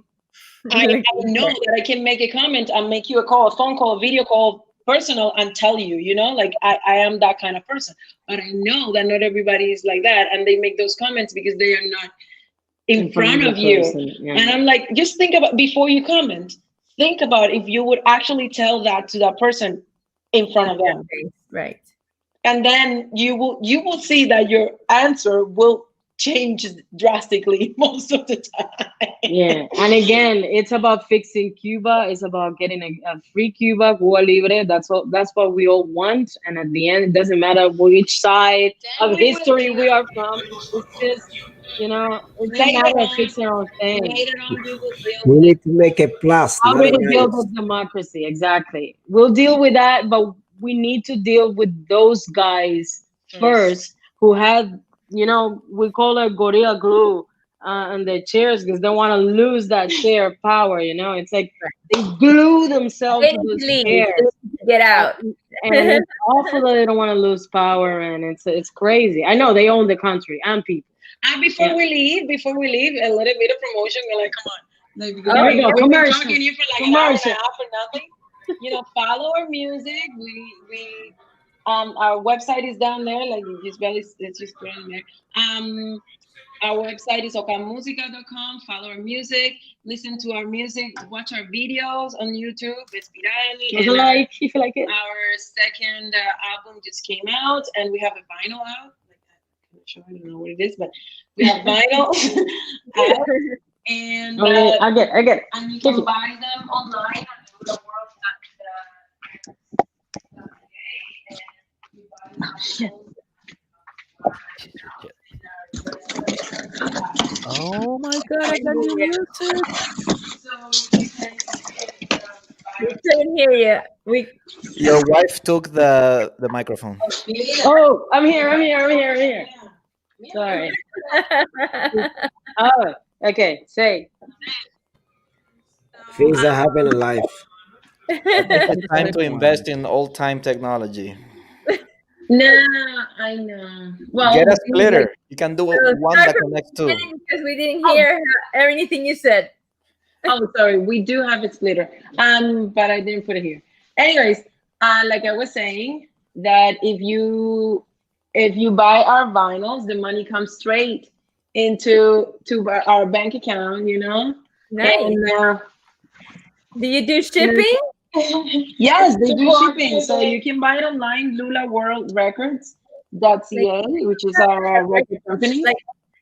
that I can make a comment and make you a call, a phone call, a video call, personal, and tell you, like I am that kind of person. But I know that not everybody is like that, and they make those comments because they are not in front of you. Yeah. And I'm like, just think about, before you comment, think about if you would actually tell that to that person in front of them. Right. And then you will see that your answer will change drastically most of the time. Yeah, and again, it's about fixing Cuba. It's about getting a free Cuba, Cuba Libre. That's what we all want. And at the end, it doesn't matter which side of history we are from. It's just, it's a matter of fixing our things. We need to make a plus. How do we deal with democracy? Exactly. We'll deal with that, but we need to deal with those guys first who had, we call it gorilla glue on their chairs, because they want to lose that chair power. It's like they glue themselves to those chairs. Get out. And it's awful that they don't want to lose power, and it's crazy. I know they own the country and people. And before we leave, a little bit of promotion. We're like, come on. Like, there we go. We've been Commercial. talking here for like an hour and a half for nothing. Follow our music. We our website is down there. Like, it's just put in there. Our website is okamusica.com. Follow our music, listen to our music, watch our videos on YouTube. It's Viral. If you like it. Our second album just came out, and we have a vinyl out. I don't know what it is, but we have vinyl out, and I get it. And you can buy them online at Oh my god, I got new music. We couldn't hear you. Your wife took the microphone. Oh, I'm here. Sorry. Oh, okay. Say. Things that happen in life. It's time to invest in old-time technology. No, I know. Well, get a splitter. You can do one that connects to. Because we didn't hear anything you said. Oh, sorry. We do have a splitter. But I didn't put it here. Anyways, like I was saying, that if you buy our vinyls, the money comes straight into our bank account. Nice. And, do you do shipping? Yes, they do shipping. So you can buy it online, lulaworldrecords.ca, which is our record company. Like,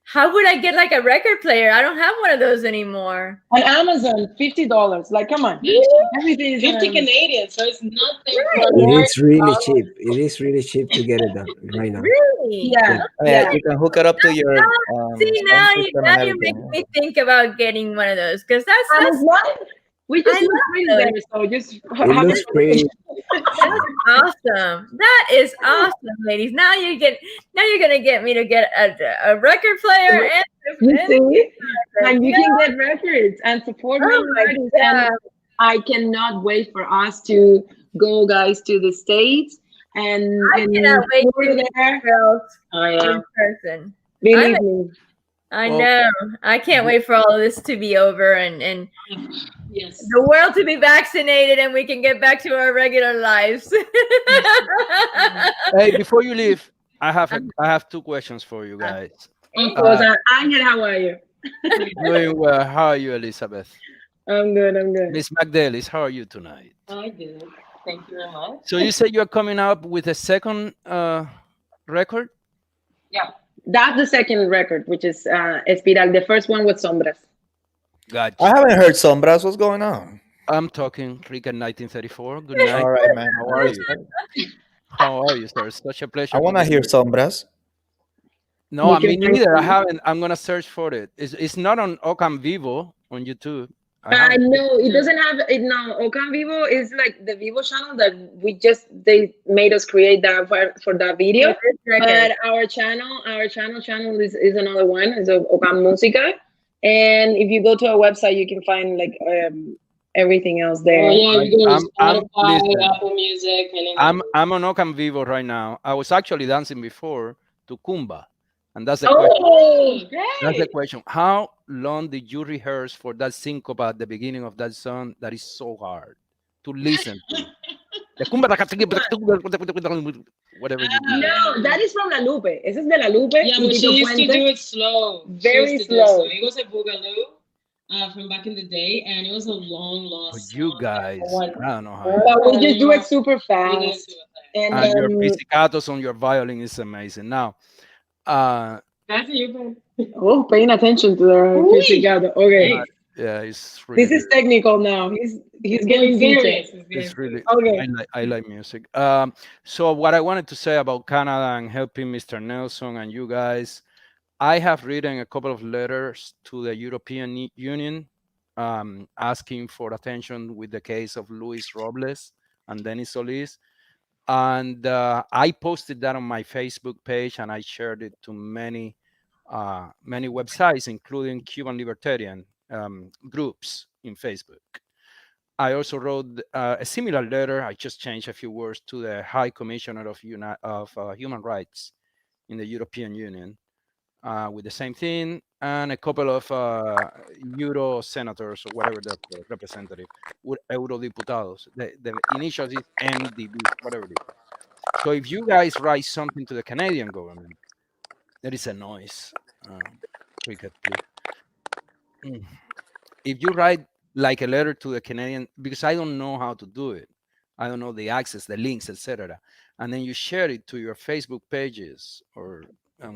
how would I get like a record player? I don't have one of those anymore. On Amazon, $50. Like, come on. Everything is 50 Canadian, so it's nothing. It's really cheap. It is really cheap to get it done right now. Really? Yeah. You can hook it up to your. See, now you make me think about getting one of those, because that's we just look pretty there, so just. It looks pretty. That's awesome. That is awesome, ladies. Now you're gonna get me to get a record player and you can get records and support artists. And I cannot wait for us to go, guys, to the States and cannot wait to meet girls in person. Believe me. I know. I can't wait for all of this to be over and yes, the world to be vaccinated and we can get back to our regular lives. Hey, before you leave, I have 2 questions for you guys. Of course, Angel, how are you? Doing well. How are you, Elizabeth? I'm good. I'm good. Miss Magdalis, how are you tonight? I did. Thank you very much. So you said you're coming up with a second record? Yeah. That's the second record, which is Espiral. The first one was Sombras. Gotcha. I haven't heard Sombras. What's going on? I'm talking Rica 1934. Good night. All right, man. How are you? How are you, sir? It's such a pleasure. I want to hear Sombras. No, I mean neither. I haven't. I'm gonna search for it. It's not on Ocam Vivo on YouTube. No, it doesn't have it now. Ocam Vivo is like the Vivo channel that they made us create that for that video. But our channel is another one. It's Ocam Música. And if you go to our website, you can find like everything else there. Oh, yeah, you go to Spotify, listen, Apple Music, and I'm on Ocam Vivo right now. I was actually dancing before to Kumba. And that's the question. Great. That's the question. How long did you rehearse for that syncope at the beginning of that song that is so hard to listen to? The Kumba, whatever you do. No, that is from La Lupe. Ese es de La Lupe. Yeah, but she used to do it slow. Very slow. It was a boogaloo from back in the day, and it was a long lost. You guys, I don't know how. But we just do it super fast. And your pizzicatos on your violin is amazing. Now, that's you. Oh, paying attention to the pizzicato. Okay. Yeah, it's really this is technical now. He's getting serious. It's really okay. I like music. So what I wanted to say about Canada and helping Mr. Nelson and you guys, I have written a couple of letters to the European Union asking for attention with the case of Luis Robles and Denis Solis. And I posted that on my Facebook page, and I shared it to many websites, including Cuban Libertarian groups in Facebook. I also wrote a similar letter. I just changed a few words to the High Commissioner of Human Rights in the European Union with the same thing, and a couple of Euro senators or whatever the representative, Eurodiputados. The initials is MDB, whatever it is. So if you guys write something to the Canadian government, there is a noise. Cricket, please. If you write like a letter to the Canadian, because I don't know how to do it, I don't know the access, the links, etc., and then you share it to your Facebook pages or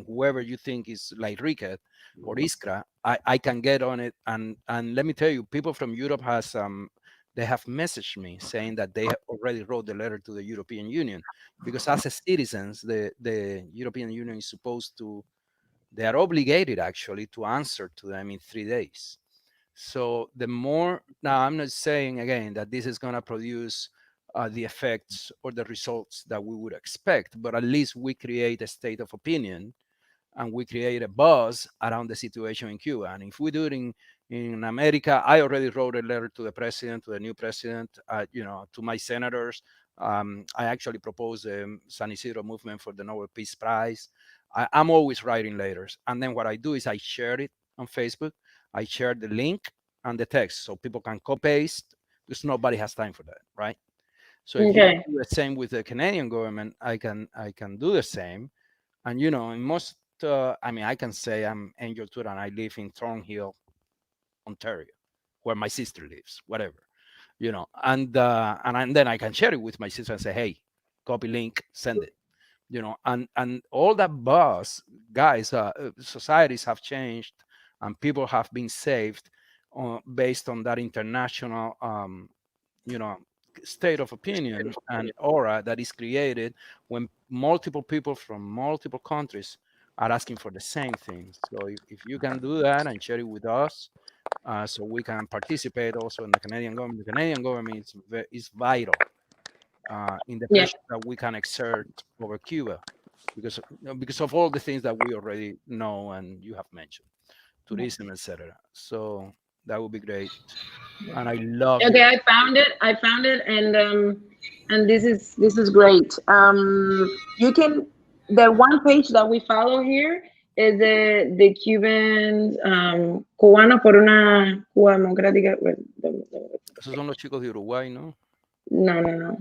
whoever you think is like Ricket or Iskra, I can get on it. And let me tell you, people from Europe they have messaged me saying that they already wrote the letter to the European Union, because as a citizens, the European Union is supposed to, they are obligated actually to answer to them in 3 days. So the more, now I'm not saying again that this is going to produce the effects or the results that we would expect, but at least we create a state of opinion and we create a buzz around the situation in Cuba. And if we do it in America, I already wrote a letter to the president, to the new president, to my senators. I actually proposed a San Isidro movement for the Nobel Peace Prize. I'm always writing letters. And then what I do is I share it on Facebook. I share the link and the text so people can copy paste, because nobody has time for that, right? So if you do the same with the Canadian government, I can do the same. And in most, I can say I'm Angel Tour and I live in Thornhill, Ontario, where my sister lives, whatever, and then I can share it with my sister and say, hey, copy link, send it, and all that buzz, guys. Societies have changed and people have been saved based on that international, state of opinion and aura that is created when multiple people from multiple countries are asking for the same things. So if you can do that and share it with us, so we can participate also in the Canadian government. The Canadian government is vital in the pressure that we can exert over Cuba, because of all the things that we already know and you have mentioned, tourism, etc. So that would be great. And I love it. I found it, and this is great. You can, the one page that we follow here is the Cubans, Cubano por una Cuba democrática. Esos son los chicos de Uruguay, ¿no? No.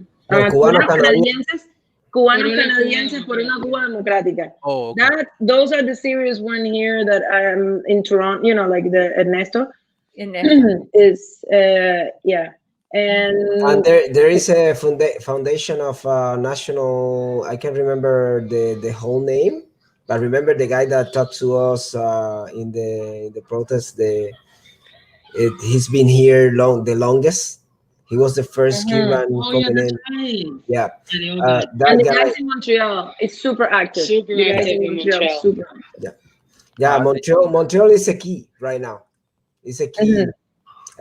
Cubano canadienses. Cubanos canadienses por una Cuba democrática. Oh, okay. Those are the serious one here that I'm in Toronto, you know, like the Ernesto. Is yeah. And there is a foundation of national, I can't remember the whole name, but remember the guy that talked to us in the protest, he's been here the longest. He was the first Cuban component. Yeah, that and the guy. guys in Montreal, it's super active. Super active in Montreal. Super. Yeah, Montreal is a key right now. It's a key,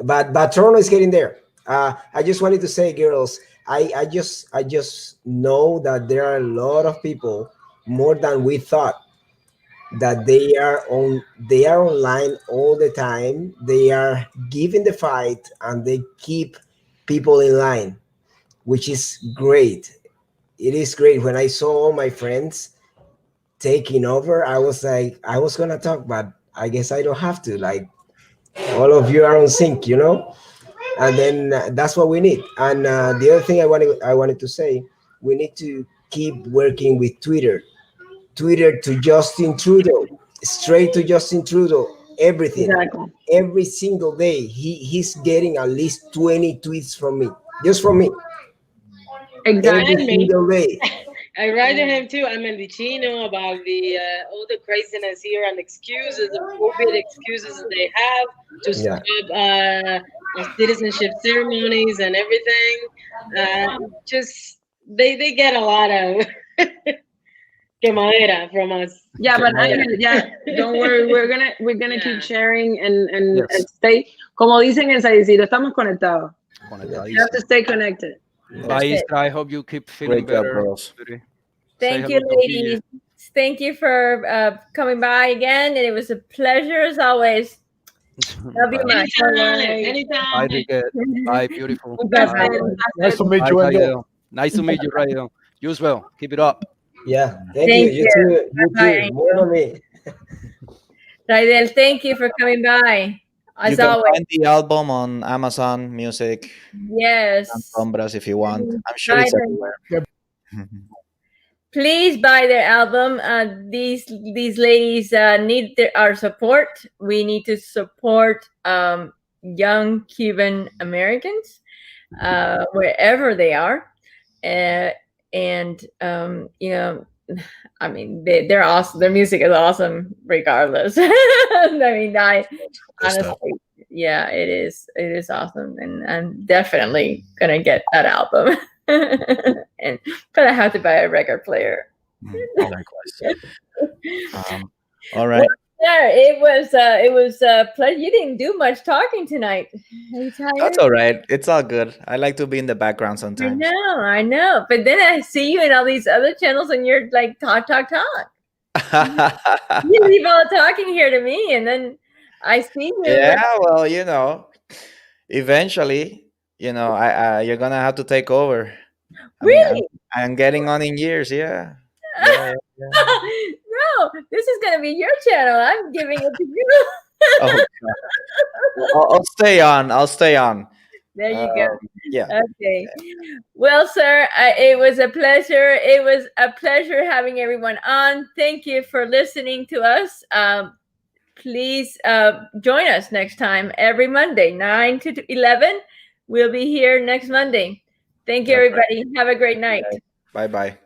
but Toronto is getting there. I just wanted to say, girls, I just know that there are a lot of people, more than we thought, that they are online all the time. They are giving the fight and they keep people in line, which is great. It is great. When I saw all my friends taking over, I was like, I was gonna talk, but I guess I don't have to. Like, all of you are on sync, you know. And then that's what we need. And the other thing I wanted to say, we need to keep working with Twitter to Justin Trudeau, straight to Justin Trudeau, everything. Exactly. Every single day he's getting at least 20 tweets from me, just from me. Exactly. Every single day. I write to him too. I'm in Vicino about the all the craziness here and excuses, the COVID excuses that they have to stop citizenship ceremonies and everything. Just they get a lot of quemadera from us. Yeah, but don't worry, we're gonna keep sharing and stay. Como dicen en San Isidro, estamos conectados. You have to stay connected. Bye, I hope you keep feeling better. Girls. Thank you, ladies. Thank you for coming by again, and it was a pleasure as always. Love you much. Anytime. Bye, Riquet. Bye, beautiful. Nice to meet you, Endo. Nice to meet you, Rayo. You as well. Keep it up. Yeah, thank you. You too. More than me. Raidel, thank you for coming by. As you can always. find the album on Amazon Music. Yes. And Sombras if you want. I'm sure it's everywhere. Please buy their album. These ladies need our support. We need to support young Cuban Americans wherever they are, and you know, I mean, they're awesome. Their music is awesome, regardless. I mean, honestly, yeah, it is awesome, and I'm definitely gonna get that album. And but I have to buy a record player. All right. Yeah, it was a pleasure. You didn't do much talking tonight. Are you tired? That's all right. It's all good. I like to be in the background sometimes. I know. But then I see you in all these other channels, and you're like talk. You leave all the talking here to me, and then I see you. Yeah, well, you know, eventually, you know, you're gonna have to take over. Really? I'm getting on in years. Yeah. No, this is gonna be your channel. I'm giving it to you. Oh, I'll stay on. There you go. Yeah. Okay. Well, sir, it was a pleasure. It was a pleasure having everyone on. Thank you for listening to us. Please join us next time every Monday, 9 to 11. We'll be here next Monday. Thank you, everybody. Have a great night. Bye-bye.